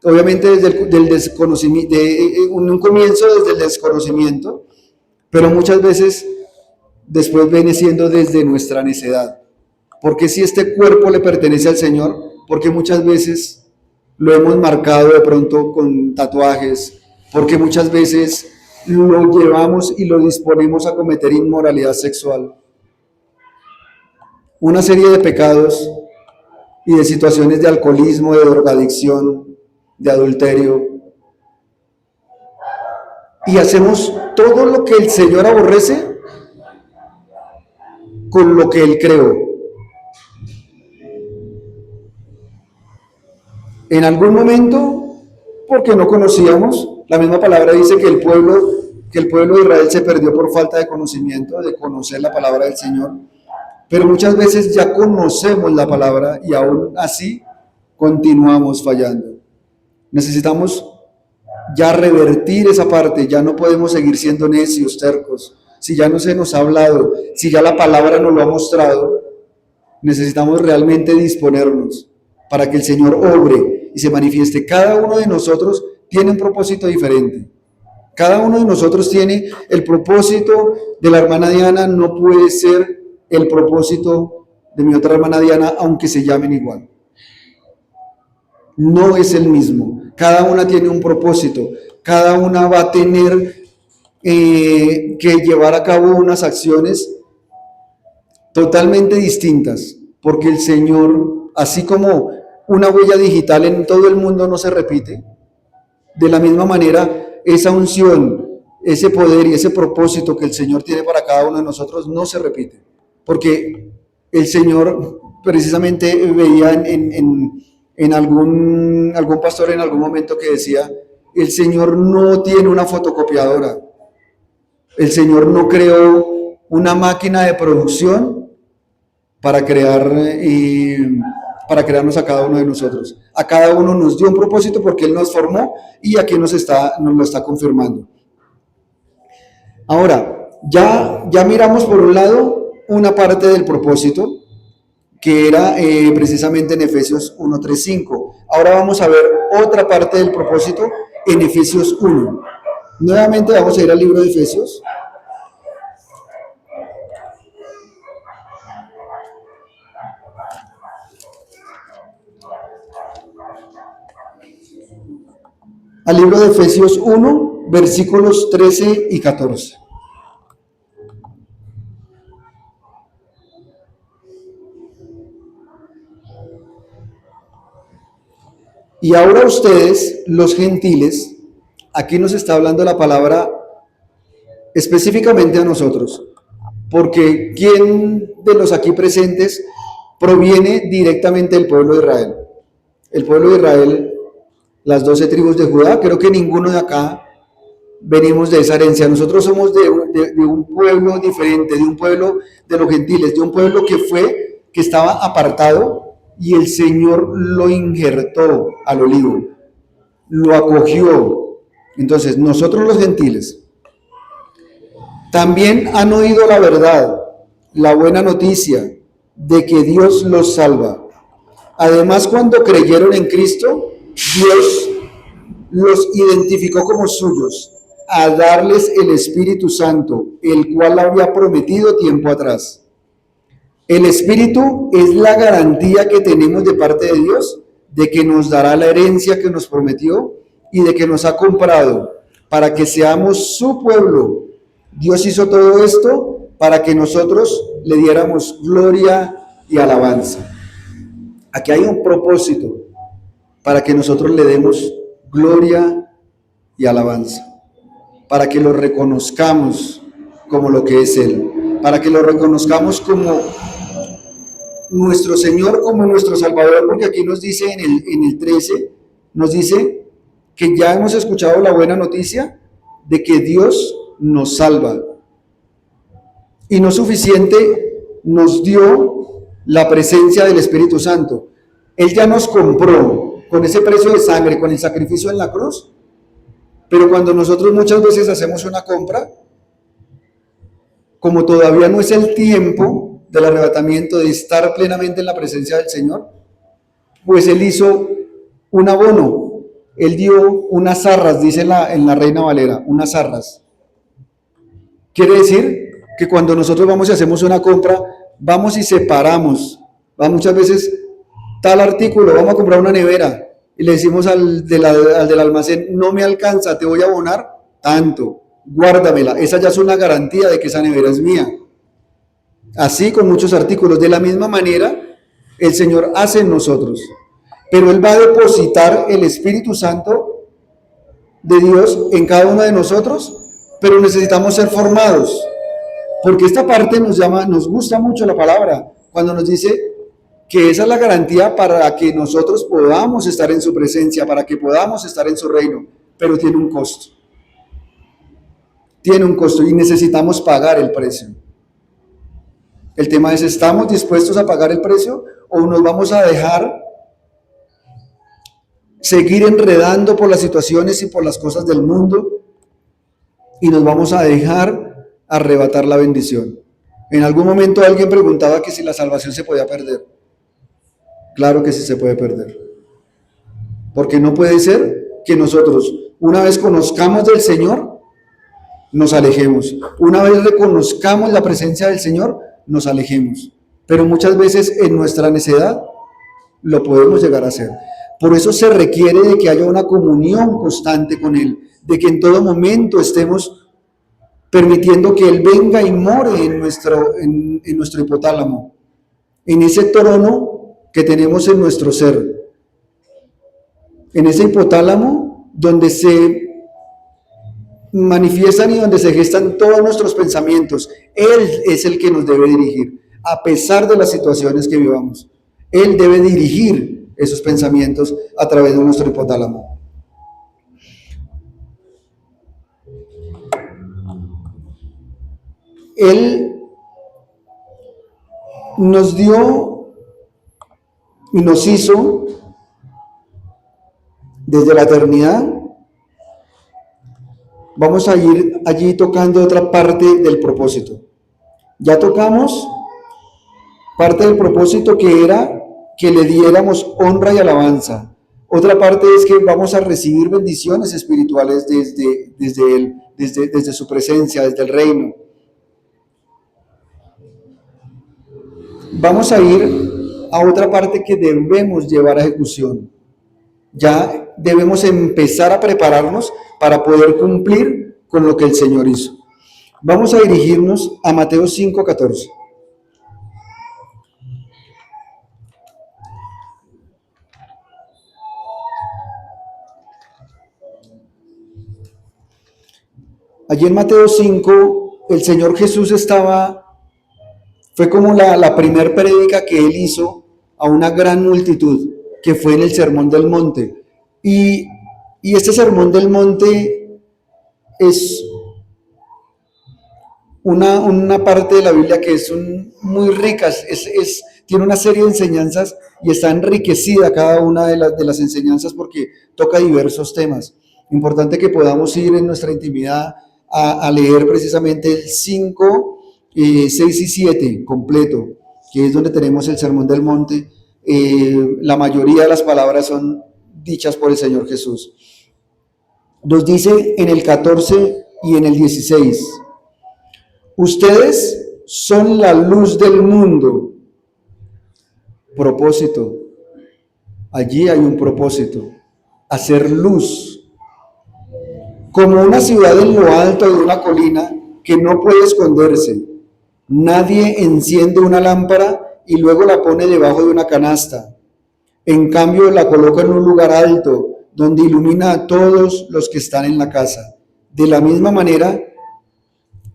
obviamente desde el desconocimiento, un comienzo desde el desconocimiento, pero muchas veces después viene siendo desde nuestra necedad. Porque si este cuerpo le pertenece al Señor, porque muchas veces lo hemos marcado de pronto con tatuajes, porque muchas veces lo llevamos y lo disponemos a cometer inmoralidad sexual. Una serie de pecados y de situaciones de alcoholismo, de drogadicción, de adulterio. Y hacemos todo lo que el Señor aborrece con lo que Él creó. En algún momento, porque no conocíamos, la misma palabra dice que el pueblo de Israel se perdió por falta de conocimiento, de conocer la palabra del Señor. Pero muchas veces ya conocemos la palabra y aún así continuamos fallando. Necesitamos ya revertir esa parte, ya no podemos seguir siendo necios, tercos. Si ya no se nos ha hablado, si ya la palabra nos lo ha mostrado, necesitamos realmente disponernos para que el Señor obre y se manifieste. Cada uno de nosotros tiene un propósito diferente. Cada uno de nosotros tiene el propósito de la hermana Diana, no puede ser el propósito de mi otra hermana Diana, aunque se llamen igual. No es el mismo. Cada una tiene un propósito. Cada una va a tener que llevar a cabo unas acciones totalmente distintas, porque el Señor, así como una huella digital en todo el mundo no se repite, de la misma manera esa unción, ese poder y ese propósito que el Señor tiene para cada uno de nosotros no se repite, porque el Señor precisamente veía en algún pastor en algún momento que decía, el Señor no tiene una fotocopiadora, el Señor no creó una máquina de producción para crearnos a cada uno de nosotros. A cada uno nos dio un propósito porque Él nos formó y aquí nos lo está confirmando. Ahora, ya miramos por un lado una parte del propósito que era precisamente en Efesios 1, 3, 5. Ahora vamos a ver otra parte del propósito en Efesios 1. Nuevamente vamos a ir al libro de Efesios. Al libro de Efesios 1, versículos 13 y 14. Y ahora ustedes, los gentiles, aquí nos está hablando la palabra específicamente a nosotros, porque ¿quién de los aquí presentes proviene directamente del pueblo de Israel? El pueblo de Israel, las 12 tribus de Judá, creo que ninguno de acá venimos de esa herencia. Nosotros somos de un pueblo diferente, de un pueblo de los gentiles, de un pueblo que estaba apartado y el Señor lo injertó al olivo, lo acogió. Entonces, nosotros los gentiles también han oído la verdad, la buena noticia de que Dios los salva. Además, cuando creyeron en Cristo, Dios los identificó como suyos, a darles el Espíritu Santo, el cual había prometido tiempo atrás. El Espíritu es la garantía que tenemos de parte de Dios de que nos dará la herencia que nos prometió y de que nos ha comprado para que seamos su pueblo. Dios hizo todo esto para que nosotros le diéramos gloria y alabanza. Aquí hay un propósito para que nosotros le demos gloria y alabanza. para que lo reconozcamos como lo que es Él, para que lo reconozcamos como nuestro Señor, como nuestro Salvador, porque aquí nos dice en el 13, nos dice que ya hemos escuchado la buena noticia de que Dios nos salva. Y no suficiente, nos dio la presencia del Espíritu Santo. Él ya nos compró con ese precio de sangre, con el sacrificio en la cruz. Pero cuando nosotros muchas veces hacemos una compra, como todavía no es el tiempo del arrebatamiento, de estar plenamente en la presencia del Señor, pues Él hizo un abono. Él dio unas arras, dice en la Reina Valera, unas arras. Quiere decir que cuando nosotros vamos y hacemos una compra, vamos y separamos. Va muchas veces tal artículo, vamos a comprar una nevera y le decimos al del almacén, no me alcanza, te voy a abonar tanto, guárdamela. Esa ya es una garantía de que esa nevera es mía. Así con muchos artículos. De la misma manera, el Señor hace en nosotros. Pero Él va a depositar el Espíritu Santo de Dios en cada uno de nosotros, pero necesitamos ser formados. Porque esta parte nos gusta mucho la palabra, cuando nos dice que esa es la garantía para que nosotros podamos estar en su presencia, para que podamos estar en su reino, pero tiene un costo. Tiene un costo y necesitamos pagar el precio. El tema es, ¿estamos dispuestos a pagar el precio o nos vamos a dejar seguir enredando por las situaciones y por las cosas del mundo y nos vamos a dejar arrebatar la bendición? En algún momento alguien preguntaba que si la salvación se podía perder. Claro que sí se puede perder. Porque no puede ser que nosotros, una vez conozcamos del Señor, nos alejemos. Una vez reconozcamos la presencia del Señor, nos alejemos. Pero muchas veces en nuestra necedad lo podemos llegar a hacer. Por eso se requiere de que haya una comunión constante con Él, de que en todo momento estemos permitiendo que Él venga y more en nuestro hipotálamo, en ese trono que tenemos en nuestro ser, en ese hipotálamo donde se manifiestan y donde se gestan todos nuestros pensamientos. Él es el que nos debe dirigir, a pesar de las situaciones que vivamos. Él debe dirigir esos pensamientos a través de nuestro hipotálamo. Él nos dio y nos hizo desde la eternidad. Vamos a ir allí tocando otra parte del propósito. Ya tocamos parte del propósito que era que le diéramos honra y alabanza. Otra parte es que vamos a recibir bendiciones espirituales desde Él, desde su presencia, desde el reino. Vamos a ir a otra parte que debemos llevar a ejecución. Ya debemos empezar a prepararnos para poder cumplir con lo que el Señor hizo. Vamos a dirigirnos a Mateo 5:14. Allí en Mateo 5, el Señor Jesús fue como la primer prédica que Él hizo a una gran multitud, que fue en el Sermón del Monte. Y este Sermón del Monte es una parte de la Biblia que es muy rica, tiene una serie de enseñanzas y está enriquecida cada una de las enseñanzas porque toca diversos temas. Importante que podamos ir en nuestra intimidad a leer precisamente el 5, 6 y 7 completo, que es donde tenemos el Sermón del Monte. La mayoría de las palabras son dichas por el Señor Jesús. Nos dice en el 14 y en el 16: ustedes son la luz del mundo. Propósito. Allí hay un propósito: hacer luz. Como una ciudad en lo alto de una colina que no puede esconderse. Nadie enciende una lámpara y luego la pone debajo de una canasta. En cambio, la coloca en un lugar alto donde ilumina a todos los que están en la casa. De la misma manera,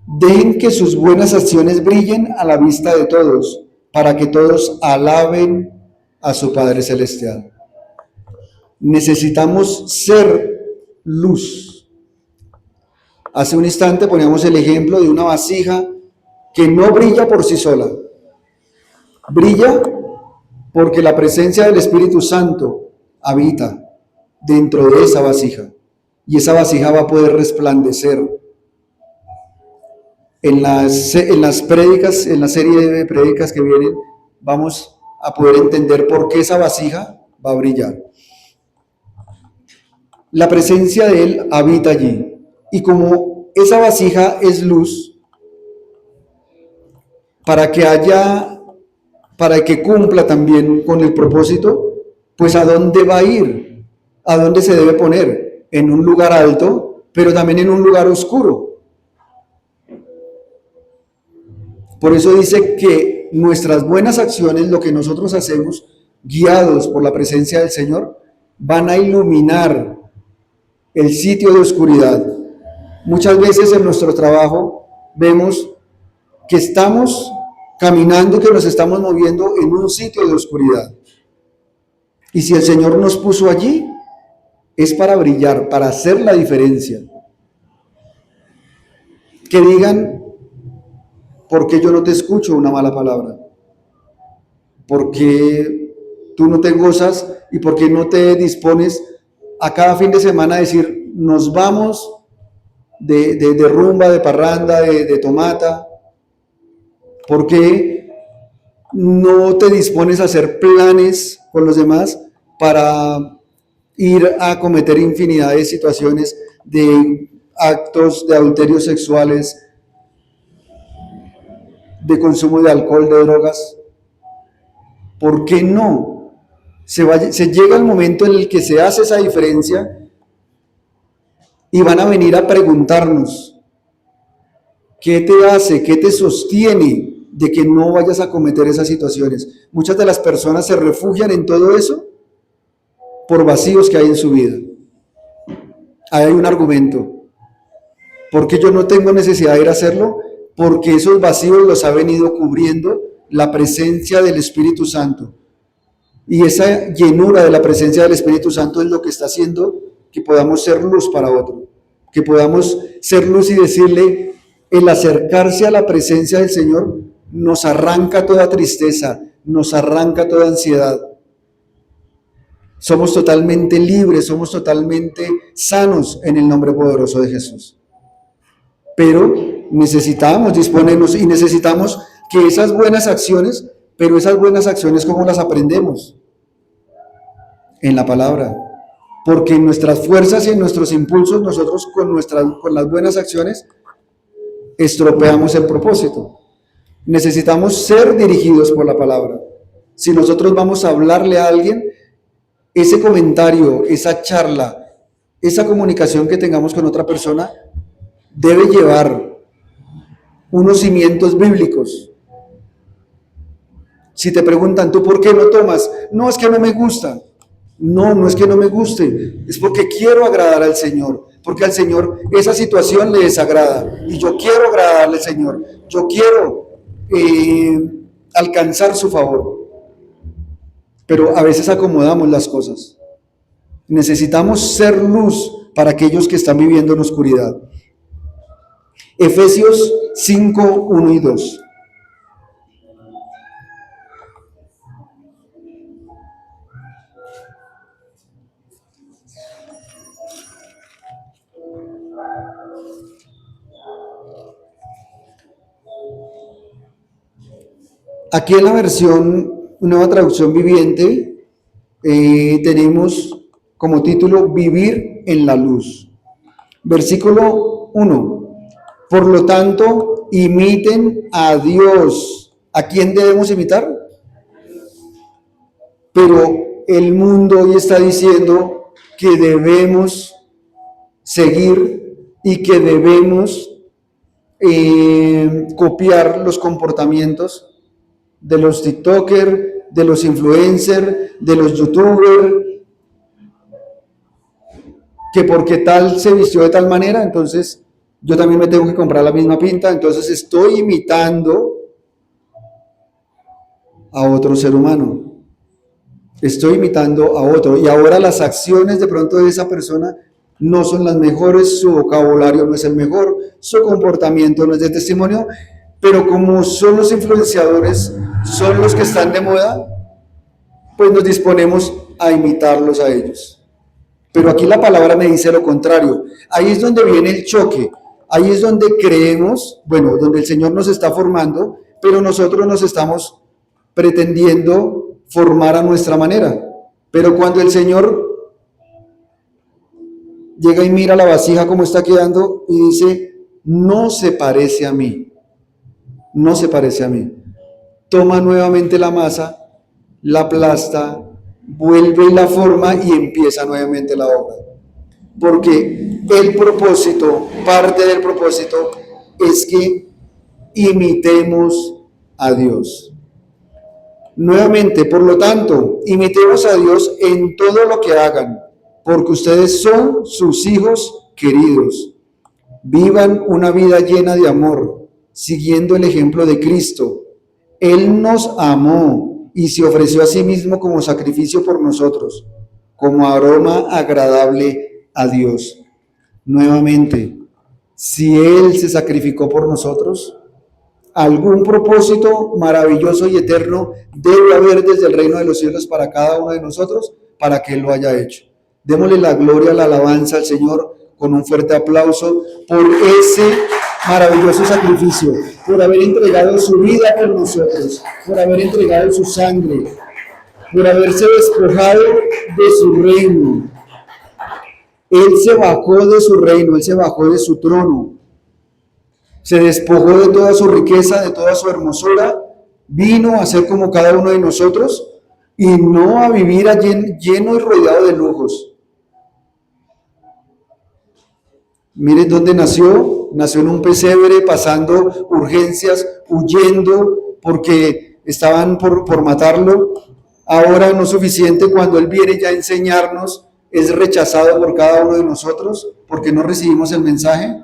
dejen que sus buenas acciones brillen a la vista de todos, para que todos alaben a su Padre Celestial. Necesitamos ser luz. Hace un instante poníamos el ejemplo de una vasija que no brilla por sí sola. Brilla porque la presencia del Espíritu Santo habita dentro de esa vasija. Y esa vasija va a poder resplandecer. En las prédicas, en la serie de prédicas que vienen, vamos a poder entender por qué esa vasija va a brillar. La presencia de Él habita allí. Y como esa vasija es luz, para que cumpla también con el propósito, pues ¿a dónde va a ir? ¿A dónde se debe poner? En un lugar alto, pero también en un lugar oscuro. Por eso dice que nuestras buenas acciones, lo que nosotros hacemos, guiados por la presencia del Señor, van a iluminar el sitio de oscuridad. Muchas veces en nuestro trabajo vemos que estamos caminando, que nos estamos moviendo en un sitio de oscuridad. Y si el Señor nos puso allí, es para brillar, para hacer la diferencia. Que digan, ¿por qué yo no te escucho una mala palabra? ¿Por qué tú no te gozas y por qué no te dispones a cada fin de semana a decir, nos vamos de rumba, de parranda, de tomata? ¿Por qué no te dispones a hacer planes con los demás para ir a cometer infinidad de situaciones, de actos de adulterios sexuales, de consumo de alcohol, de drogas? ¿Por qué no? Se llega el momento en el que se hace esa diferencia y van a venir a preguntarnos, ¿qué te hace, qué te sostiene de que no vayas a cometer esas situaciones? Muchas de las personas se refugian en todo eso por vacíos que hay en su vida. Ahí hay un argumento. ¿Por qué yo no tengo necesidad de ir a hacerlo? Porque esos vacíos los ha venido cubriendo la presencia del Espíritu Santo. Y esa llenura de la presencia del Espíritu Santo es lo que está haciendo que podamos ser luz para otro, que podamos ser luz y decirle, el acercarse a la presencia del Señor nos arranca toda tristeza, nos arranca toda ansiedad. Somos totalmente libres, somos totalmente sanos en el nombre poderoso de Jesús. Pero necesitamos disponernos y necesitamos que esas buenas acciones, pero esas buenas acciones, ¿cómo las aprendemos? En la palabra. Porque en nuestras fuerzas y en nuestros impulsos, nosotros con las buenas acciones, estropeamos el propósito. Necesitamos ser dirigidos por la palabra. Si nosotros vamos a hablarle a alguien, ese comentario, esa charla, esa comunicación que tengamos con otra persona, debe llevar unos cimientos bíblicos. Si te preguntan, ¿tú por qué no tomas? No, es que no me gusta. No, no es que no me guste, es porque quiero agradar al Señor, porque al Señor esa situación le desagrada y yo quiero agradarle al Señor, yo quiero alcanzar su favor. Pero a veces acomodamos las cosas. Necesitamos ser luz para aquellos que están viviendo en oscuridad. Efesios 5, 1 y 2. Aquí en la versión, nueva traducción viviente, tenemos como título Vivir en la luz. Versículo 1. Por lo tanto, imiten a Dios. ¿A quién debemos imitar? Pero el mundo hoy está diciendo que debemos seguir y que debemos copiar los comportamientos de los TikTokers, de los influencers, de los YouTubers, que porque tal se vistió de tal manera, entonces yo también me tengo que comprar la misma pinta, entonces estoy imitando a otro ser humano. Estoy imitando a otro y ahora las acciones de pronto de esa persona no son las mejores, su vocabulario no es el mejor, su comportamiento no es de testimonio, pero como son los influenciadores, son los que están de moda, pues nos disponemos a imitarlos a ellos. Pero aquí la palabra me dice lo contrario. Ahí es donde viene el choque. Ahí es donde creemos, bueno, donde el Señor nos está formando, pero nosotros nos estamos pretendiendo formar a nuestra manera. Pero cuando el Señor llega y mira la vasija como está quedando y dice, no se parece a mí, no se parece a mí. Toma nuevamente la masa, la aplasta, vuelve la forma y empieza nuevamente la obra. Porque el propósito, parte del propósito, es que imitemos a Dios. Nuevamente, por lo tanto, imitemos a Dios en todo lo que hagan, porque ustedes son sus hijos queridos. Vivan una vida llena de amor, siguiendo el ejemplo de Cristo. Él nos amó y se ofreció a sí mismo como sacrificio por nosotros, como aroma agradable a Dios. Nuevamente, si Él se sacrificó por nosotros, algún propósito maravilloso y eterno debe haber desde el reino de los cielos para cada uno de nosotros, para que Él lo haya hecho. Démosle la gloria, la alabanza al Señor con un fuerte aplauso por ese maravilloso sacrificio, por haber entregado su vida por nosotros, por haber entregado su sangre, por haberse despojado de su reino. Él se bajó de su reino, Él se bajó de su trono, se despojó de toda su riqueza, de toda su hermosura, vino a ser como cada uno de nosotros y no a vivir lleno y rodeado de lujos. Miren dónde nació en un pesebre, pasando urgencias, huyendo porque estaban por matarlo. Ahora no es suficiente, cuando Él viene ya a enseñarnos, es rechazado por cada uno de nosotros porque no recibimos el mensaje.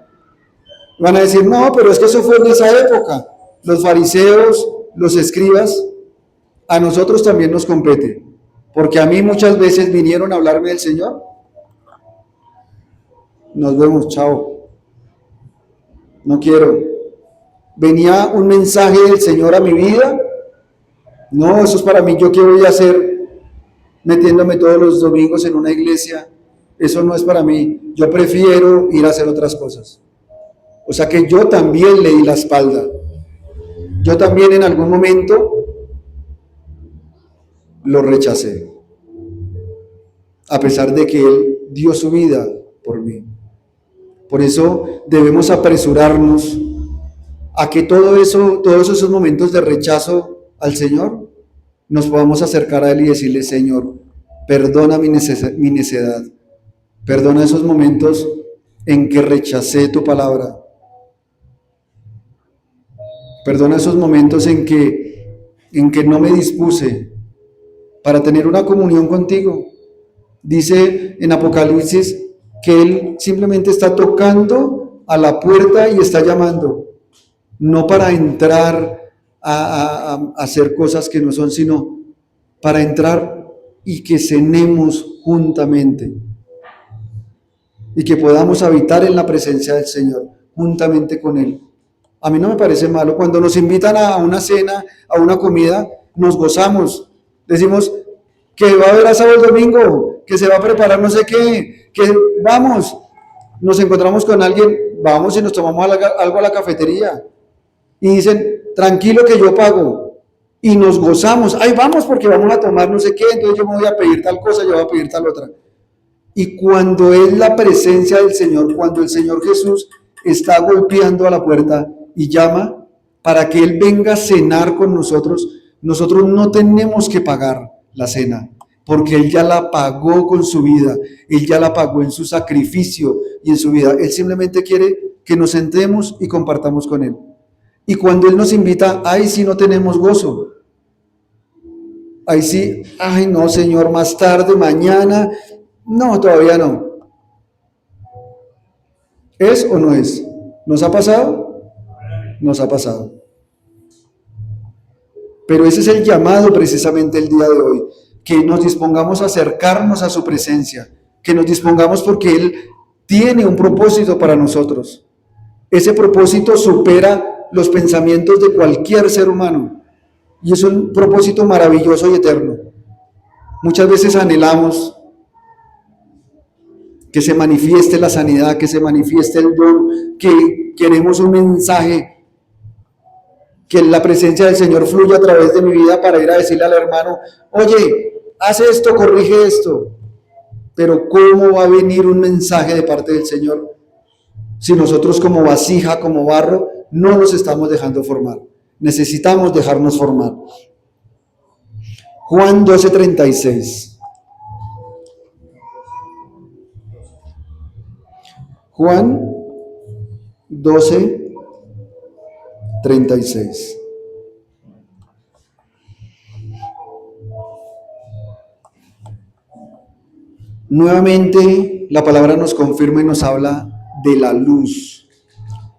Van a decir, no, pero es que eso fue en esa época. Los fariseos, los escribas, a nosotros también nos compete, porque a mí muchas veces vinieron a hablarme del Señor. Nos vemos, chao. No quiero. Venía un mensaje del Señor a mi vida. No, eso es para mí. ¿Yo qué voy a hacer metiéndome todos los domingos en una iglesia? Eso no es para mí. Yo prefiero ir a hacer otras cosas. O sea que yo también le di la espalda. Yo también en algún momento lo rechacé, a pesar de que Él dio su vida por mí. Por eso debemos apresurarnos a que todos esos momentos de rechazo al Señor, nos podamos acercar a Él y decirle, Señor, perdona mi necedad, perdona esos momentos en que rechacé tu palabra, perdona esos momentos en que no me dispuse para tener una comunión contigo. Dice en Apocalipsis que Él simplemente está tocando a la puerta y está llamando, no para entrar a hacer cosas que no son, sino para entrar y que cenemos juntamente y que podamos habitar en la presencia del Señor juntamente con Él. A mí no me parece malo. Cuando nos invitan a una cena, a una comida, nos gozamos. Decimos que va a haber asado el domingo, que se va a preparar no sé qué, que vamos, nos encontramos con alguien, vamos y nos tomamos algo a la cafetería. Y dicen, tranquilo que yo pago. Y nos gozamos. Ay, vamos porque vamos a tomar no sé qué, entonces yo me voy a pedir tal cosa, yo voy a pedir tal otra. Y cuando es la presencia del Señor, cuando el Señor Jesús está golpeando a la puerta y llama para que Él venga a cenar con nosotros, nosotros no tenemos que pagar la cena, porque Él ya la pagó con su vida, Él ya la pagó en su sacrificio y en su vida. Él simplemente quiere que nos sentemos y compartamos con Él. Y cuando Él nos invita, ahí sí no tenemos gozo. Ahí sí, ay no, Señor, más tarde, mañana. No, todavía no. ¿Es o no es? ¿Nos ha pasado? Nos ha pasado. Pero ese es el llamado precisamente el día de hoy, que nos dispongamos a acercarnos a su presencia, que nos dispongamos porque Él tiene un propósito para nosotros. Ese propósito supera los pensamientos de cualquier ser humano y es un propósito maravilloso y eterno. Muchas veces anhelamos que se manifieste la sanidad, que se manifieste el don, que queremos un mensaje, que la presencia del Señor fluya a través de mi vida para ir a decirle al hermano, oye, haz esto, corrige esto. Pero ¿cómo va a venir un mensaje de parte del Señor si nosotros como vasija, como barro, no nos estamos dejando formar? Necesitamos dejarnos formar. Juan 12:36. Juan 12:36. Nuevamente la palabra nos confirma y nos habla de la luz.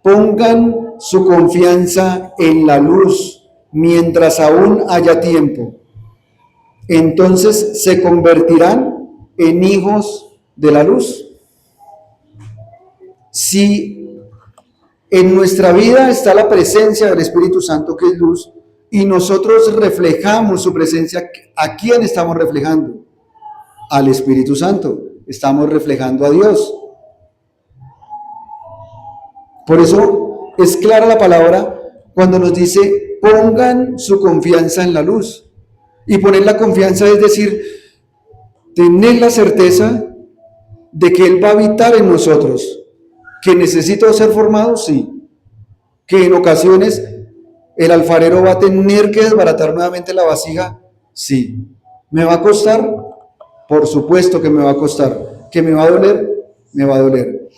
Pongan su confianza en la luz mientras aún haya tiempo. Entonces se convertirán en hijos de la luz. Si en nuestra vida está la presencia del Espíritu Santo, que es luz, y nosotros reflejamos su presencia, ¿a quién estamos reflejando? Al Espíritu Santo. Estamos reflejando a Dios. Por eso es clara la palabra cuando nos dice, pongan su confianza en la luz. Y poner la confianza es decir, tener la certeza de que Él va a habitar en nosotros. ¿Que necesito ser formado? Sí. ¿Que en ocasiones el alfarero va a tener que desbaratar nuevamente la vasija? Sí. ¿Me va a costar? Por supuesto que me va a costar. ¿Que me va a doler? Me va a doler.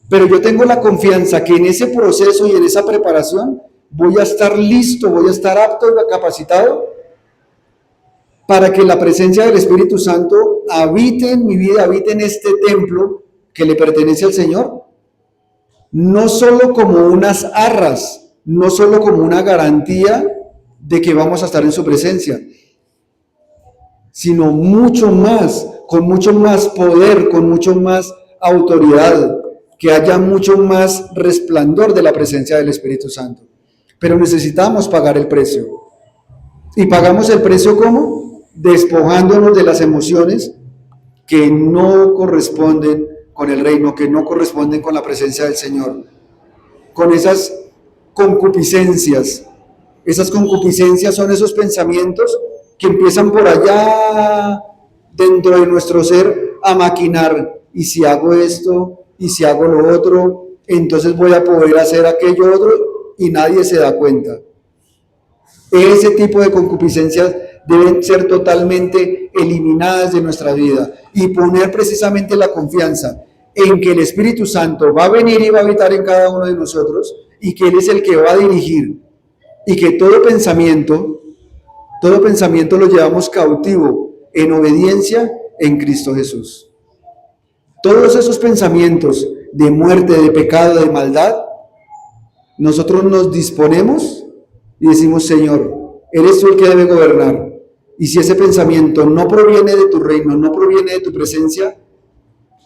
Pero yo tengo la confianza que en ese proceso y en esa preparación voy a estar listo, voy a estar apto y capacitado para que la presencia del Espíritu Santo habite en mi vida, habite en este templo que le pertenece al Señor. No solo como unas arras, no solo como una garantía de que vamos a estar en su presencia, sino mucho más, con mucho más poder, con mucho más autoridad, que haya mucho más resplandor de la presencia del Espíritu Santo. Pero necesitamos pagar el precio. ¿Y pagamos el precio cómo? Despojándonos de las emociones que no corresponden con el reino, que no corresponden con la presencia del Señor. Con esas concupiscencias. Esas concupiscencias son esos pensamientos que empiezan por allá dentro de nuestro ser a maquinar. Y si hago esto, y si hago lo otro, entonces voy a poder hacer aquello otro y nadie se da cuenta. Ese tipo de concupiscencias deben ser totalmente eliminadas de nuestra vida y poner precisamente la confianza en que el Espíritu Santo va a venir y va a habitar en cada uno de nosotros y que Él es el que va a dirigir y que todo pensamiento lo llevamos cautivo en obediencia en Cristo Jesús. Todos esos pensamientos de muerte, de pecado, de maldad, nosotros nos disponemos y decimos, Señor, eres tú el que debe gobernar. Y si ese pensamiento no proviene de tu reino, no proviene de tu presencia,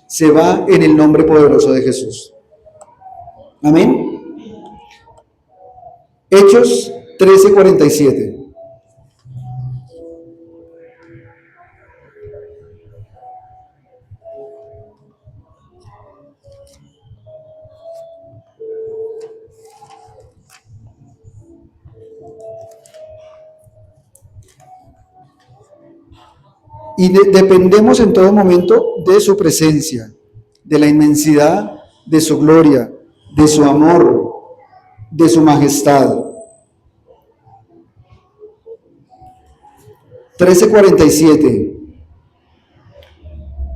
se va en el nombre poderoso de Jesús. Amén. Hechos 13:47. Y dependemos en todo momento de su presencia, de la inmensidad de su gloria, de su amor, de su majestad. 13:47.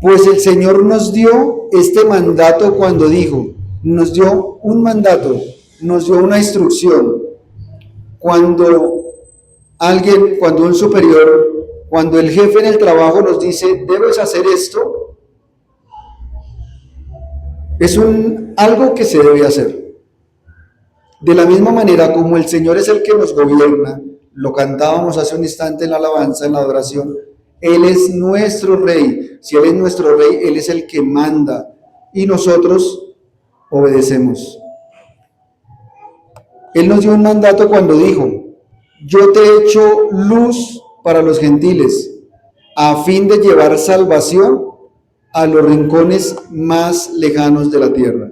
Pues el Señor nos dio este mandato cuando dijo, nos dio un mandato, nos dio una instrucción. Cuando un superior, cuando el jefe en el trabajo nos dice, debes hacer esto, Es algo que se debe hacer. De la misma manera como el Señor es el que nos gobierna, lo cantábamos hace un instante en la alabanza, en la adoración, Él es nuestro Rey. Si Él es nuestro Rey, Él es el que manda y nosotros obedecemos. Él nos dio un mandato cuando dijo: yo te he hecho luz para los gentiles, a fin de llevar salvación a los rincones más lejanos de la tierra.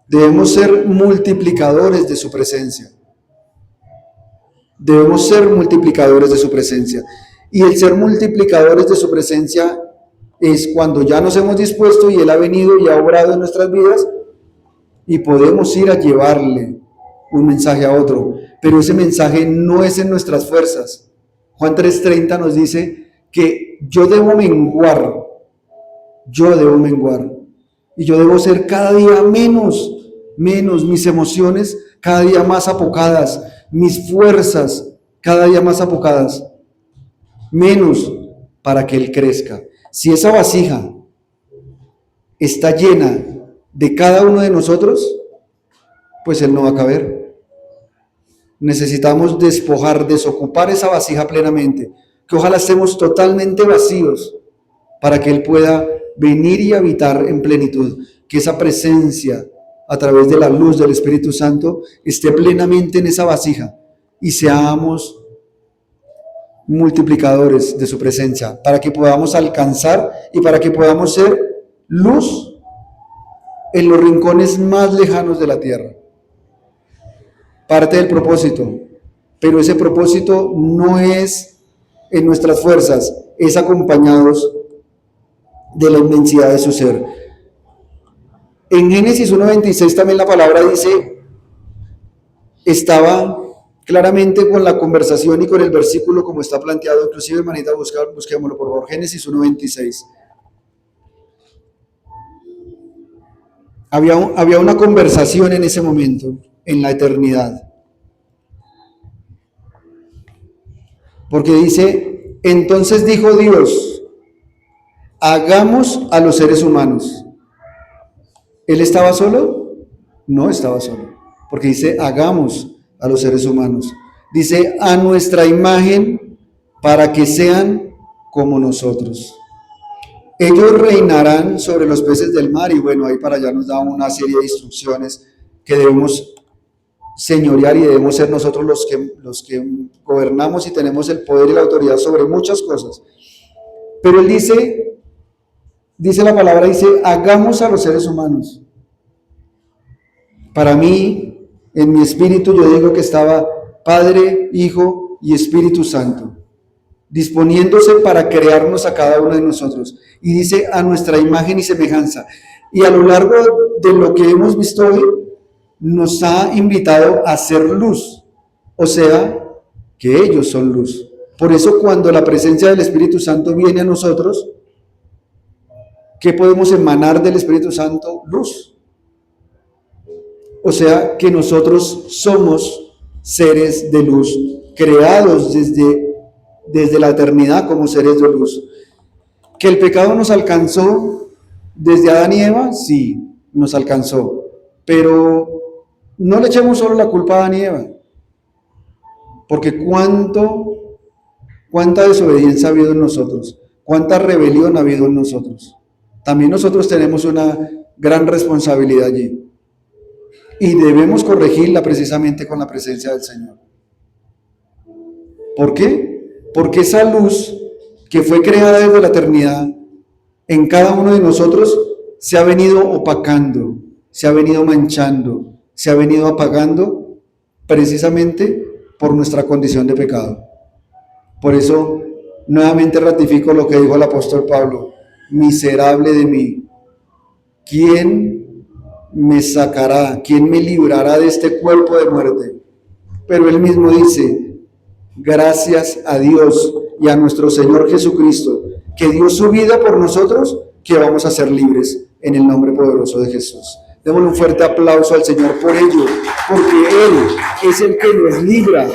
Debemos ser multiplicadores de su presencia. Debemos ser multiplicadores de su presencia. Y el ser multiplicadores de su presencia es cuando ya nos hemos dispuesto y Él ha venido y ha obrado en nuestras vidas y podemos ir a llevarle un mensaje a otro. Pero ese mensaje no es en nuestras fuerzas. Juan 3:30 nos dice que yo debo menguar, y yo debo ser cada día menos, mis emociones cada día más apocadas, mis fuerzas cada día más apocadas, menos para que Él crezca. Si esa vasija está llena de cada uno de nosotros, pues Él no va a caber. Necesitamos desocupar esa vasija plenamente, que ojalá estemos totalmente vacíos para que Él pueda venir y habitar en plenitud, que esa presencia a través de la luz del Espíritu Santo esté plenamente en esa vasija y seamos multiplicadores de su presencia, para que podamos alcanzar y para que podamos ser luz en los rincones más lejanos de la tierra. Parte del propósito, pero ese propósito no es en nuestras fuerzas, es acompañados de la inmensidad de su ser. En Génesis 1:26 también la palabra dice, estaba claramente con la conversación y con el versículo como está planteado, inclusive hermanita, busquémoslo por favor, Génesis 1:26. Había una conversación en ese momento, en la eternidad. Porque dice, entonces dijo Dios, hagamos a los seres humanos. ¿Él estaba solo? No estaba solo, porque dice, hagamos a los seres humanos. Dice, a nuestra imagen, para que sean como nosotros. Ellos reinarán sobre los peces del mar, y bueno, ahí para allá nos da una serie de instrucciones que debemos señorear y debemos ser nosotros los que gobernamos y tenemos el poder y la autoridad sobre muchas cosas. Pero Él dice la palabra, dice, hagamos a los seres humanos. Para mí, en mi espíritu, yo digo que estaba Padre, Hijo y Espíritu Santo, disponiéndose para crearnos a cada uno de nosotros. Y dice, a nuestra imagen y semejanza. Y a lo largo de lo que hemos visto hoy, nos ha invitado a ser luz. O sea, que ellos son luz. Por eso cuando la presencia del Espíritu Santo viene a nosotros, ¿qué podemos emanar del Espíritu Santo? Luz. O sea, que nosotros somos seres de luz, creados desde la eternidad como seres de luz. ¿Que el pecado nos alcanzó desde Adán y Eva? Sí, nos alcanzó. Pero no le echemos solo la culpa a Adán y Eva, porque cuánta desobediencia ha habido en nosotros, cuánta rebelión ha habido en nosotros. También nosotros tenemos una gran responsabilidad allí. Y debemos corregirla precisamente con la presencia del Señor. ¿Por qué? Porque esa luz que fue creada desde la eternidad en cada uno de nosotros se ha venido opacando, se ha venido manchando, se ha venido apagando precisamente por nuestra condición de pecado. Por eso nuevamente ratifico lo que dijo el apóstol Pablo: miserable de mí, ¿quién me sacará? ¿Quién me librará de este cuerpo de muerte? Pero él mismo dice, gracias a Dios y a nuestro Señor Jesucristo, que dio su vida por nosotros, que vamos a ser libres en el nombre poderoso de Jesús. Démosle un fuerte aplauso al Señor por ello, porque Él es el que nos libra,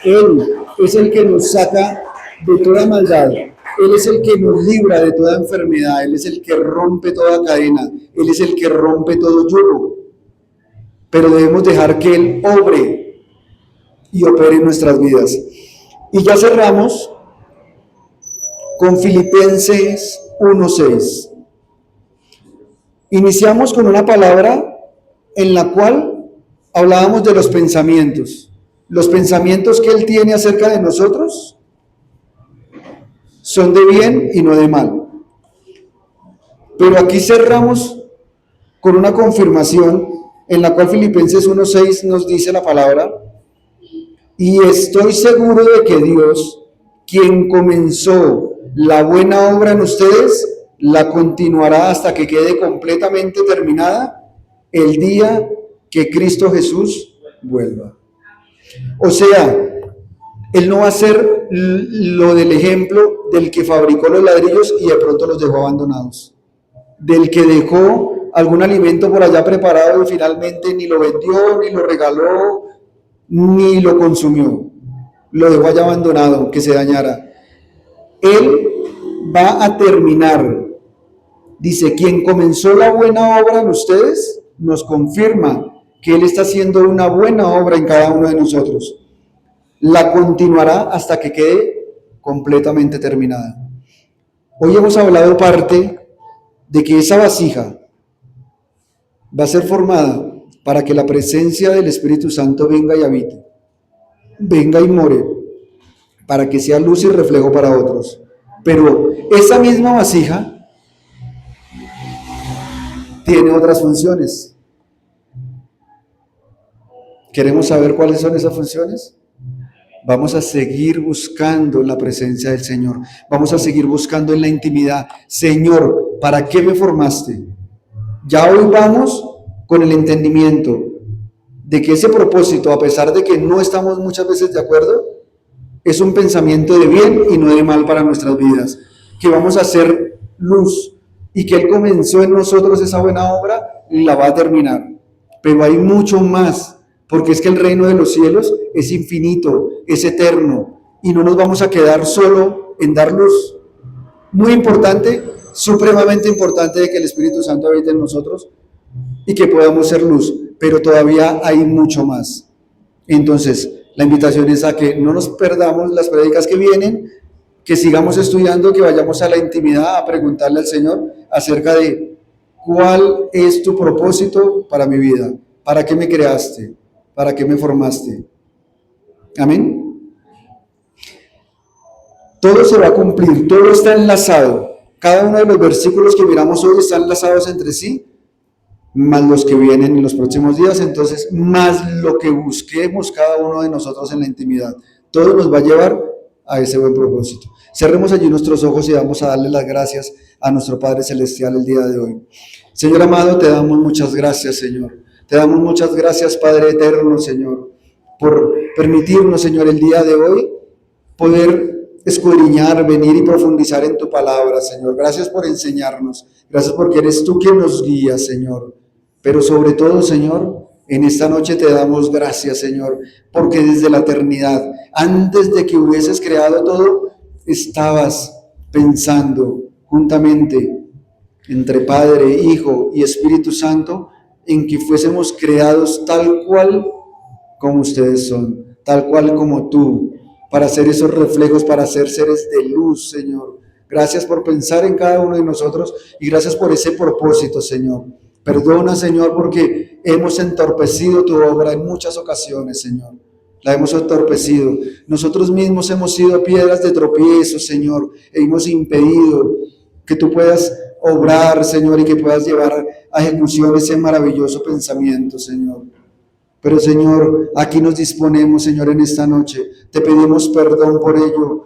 Él es el que nos saca de toda maldad, Él es el que nos libra de toda enfermedad, Él es el que rompe toda cadena, Él es el que rompe todo yugo. Pero debemos dejar que Él obre y opere en nuestras vidas. Y ya cerramos con Filipenses 1:6. Iniciamos con una palabra en la cual hablábamos de los pensamientos. Los pensamientos que Él tiene acerca de nosotros son de bien y no de mal. Pero aquí cerramos con una confirmación en la cual Filipenses 1:6 nos dice la palabra: y estoy seguro de que Dios, quien comenzó la buena obra en ustedes, la continuará hasta que quede completamente terminada el día que Cristo Jesús vuelva. O sea, Él no va a ser lo del ejemplo del que fabricó los ladrillos y de pronto los dejó abandonados, del que dejó algún alimento por allá preparado y finalmente ni lo vendió, ni lo regaló, ni lo consumió, lo dejó allá abandonado, que se dañara. Él va a terminar. Dice, quien comenzó la buena obra en ustedes, nos confirma que Él está haciendo una buena obra en cada uno de nosotros. La continuará hasta que quede completamente terminada. Hoy hemos hablado parte de que esa vasija va a ser formada para que la presencia del Espíritu Santo venga y habite, venga y more, para que sea luz y reflejo para otros. Pero esa misma vasija tiene otras funciones. ¿Queremos saber cuáles son esas funciones? Vamos a seguir buscando la presencia del Señor. Vamos a seguir buscando en la intimidad. Señor, ¿para qué me formaste? Ya hoy vamos con el entendimiento de que ese propósito, a pesar de que no estamos muchas veces de acuerdo, es un pensamiento de bien y no de mal para nuestras vidas. Que vamos a hacer luz y que Él comenzó en nosotros esa buena obra y la va a terminar. Pero hay mucho más, porque es que el reino de los cielos es infinito, es eterno, y no nos vamos a quedar solo en dar luz. Muy importante, supremamente importante, de que el Espíritu Santo habite en nosotros y que podamos ser luz, pero todavía hay mucho más. Entonces, la invitación es a que no nos perdamos las prédicas que vienen, que sigamos estudiando, que vayamos a la intimidad a preguntarle al Señor acerca de cuál es tu propósito para mi vida, para qué me creaste, para qué me formaste. Amén. Todo se va a cumplir, todo está enlazado. Cada uno de los versículos que miramos hoy están enlazados entre sí, más los que vienen en los próximos días, entonces, más lo que busquemos cada uno de nosotros en la intimidad. Todo nos va a llevar a ese buen propósito. Cerremos allí nuestros ojos y vamos a darle las gracias a nuestro Padre Celestial el día de hoy. Señor amado, te damos muchas gracias, Señor. Te damos muchas gracias, Padre eterno, Señor, por permitirnos, Señor, el día de hoy poder escudriñar, venir y profundizar en tu palabra, Señor. Gracias por enseñarnos. Gracias porque eres tú quien nos guía, Señor. Pero sobre todo, Señor, en esta noche te damos gracias, Señor, porque desde la eternidad, antes de que hubieses creado todo, estabas pensando juntamente entre Padre, Hijo y Espíritu Santo en que fuésemos creados tal cual como ustedes son, tal cual como tú, para ser esos reflejos, para ser seres de luz, Señor. Gracias por pensar en cada uno de nosotros y gracias por ese propósito, Señor. Perdona, Señor, porque hemos entorpecido tu obra en muchas ocasiones, Señor. La hemos entorpecido. Nosotros mismos hemos sido piedras de tropiezo, Señor. Hemos impedido que tú puedas obrar, Señor, y que puedas llevar a ejecución ese maravilloso pensamiento, Señor. Pero, Señor, aquí nos disponemos, Señor, en esta noche. Te pedimos perdón por ello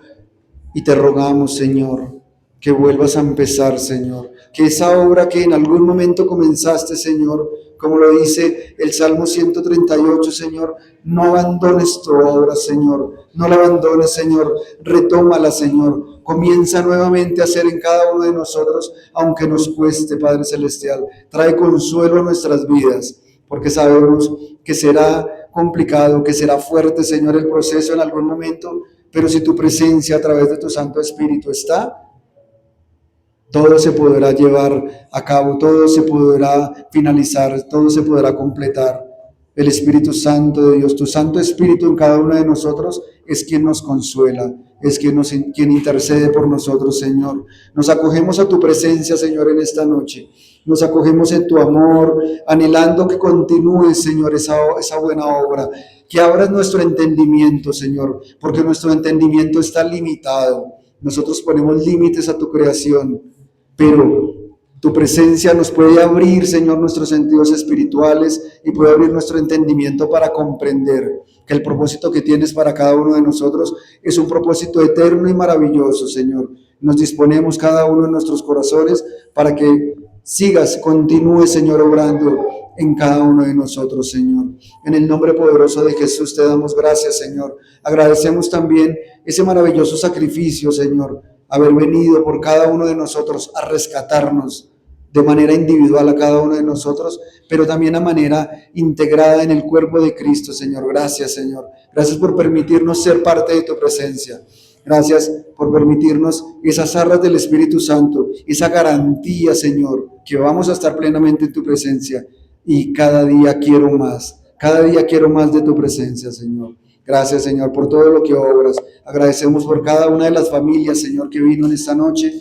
y te rogamos, Señor, que vuelvas a empezar, Señor. Que esa obra que en algún momento comenzaste, Señor, como lo dice el Salmo 138, Señor, no abandones tu obra, Señor. No la abandones, Señor. Retómala, Señor. Comienza nuevamente a hacer en cada uno de nosotros, aunque nos cueste, Padre Celestial. Trae consuelo a nuestras vidas, porque sabemos que será complicado, que será fuerte, Señor, el proceso en algún momento, pero si tu presencia a través de tu Santo Espíritu está, todo se podrá llevar a cabo, todo se podrá finalizar, todo se podrá completar. El Espíritu Santo de Dios, tu Santo Espíritu en cada uno de nosotros es quien nos consuela, es quien intercede por nosotros, Señor. Nos acogemos a tu presencia, Señor, en esta noche. Nos acogemos en tu amor, anhelando que continúes, Señor, esa buena obra. Que abras nuestro entendimiento, Señor, porque nuestro entendimiento está limitado. Nosotros ponemos límites a tu creación, pero tu presencia nos puede abrir, Señor, nuestros sentidos espirituales y puede abrir nuestro entendimiento para comprender que el propósito que tienes para cada uno de nosotros es un propósito eterno y maravilloso, Señor. Nos disponemos cada uno de nuestros corazones para que continúes, Señor, obrando en cada uno de nosotros, Señor. En el nombre poderoso de Jesús te damos gracias, Señor. Agradecemos también ese maravilloso sacrificio, Señor, haber venido por cada uno de nosotros a rescatarnos de manera individual a cada uno de nosotros, pero también a manera integrada en el cuerpo de Cristo, Señor. Gracias, Señor. Gracias por permitirnos ser parte de tu presencia. Gracias por permitirnos esas arras del Espíritu Santo, esa garantía, Señor, que vamos a estar plenamente en tu presencia y cada día quiero más de tu presencia, Señor. Gracias, Señor, por todo lo que obras. Agradecemos por cada una de las familias, Señor, que vino en esta noche.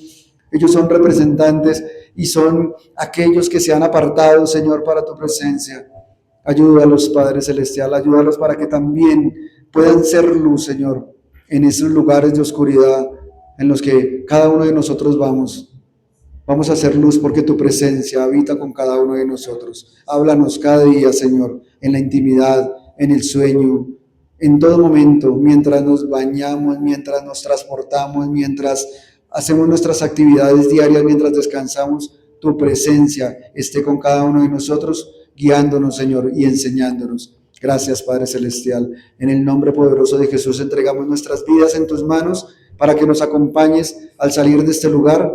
Ellos son representantes y son aquellos que se han apartado, Señor, para tu presencia. Ayúdalos, Padre Celestial, ayúdalos para que también puedan ser luz, Señor, en esos lugares de oscuridad en los que cada uno de nosotros vamos. Vamos a hacer luz porque tu presencia habita con cada uno de nosotros. Háblanos cada día, Señor, en la intimidad, en el sueño, en todo momento, mientras nos bañamos, mientras nos transportamos, mientras hacemos nuestras actividades diarias, mientras descansamos, tu presencia esté con cada uno de nosotros, guiándonos, Señor, y enseñándonos. Gracias, Padre Celestial. En el nombre poderoso de Jesús entregamos nuestras vidas en tus manos para que nos acompañes al salir de este lugar,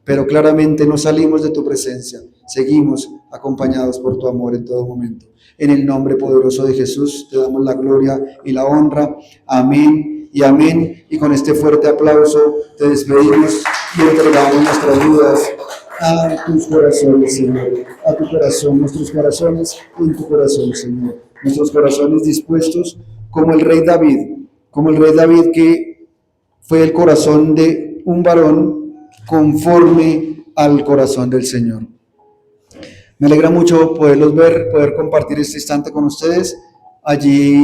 pero claramente no salimos de tu presencia. Seguimos acompañados por tu amor en todo momento. En el nombre poderoso de Jesús te damos la gloria y la honra. Amén y amén. Y con este fuerte aplauso te despedimos y entregamos nuestras vidas a tus corazones, Señor. A tu corazón, nuestros corazones en tu corazón, Señor. Nuestros corazones dispuestos como el rey David que fue el corazón de un varón conforme al corazón del Señor. Me alegra mucho poderlos ver, poder compartir este instante con ustedes. Allí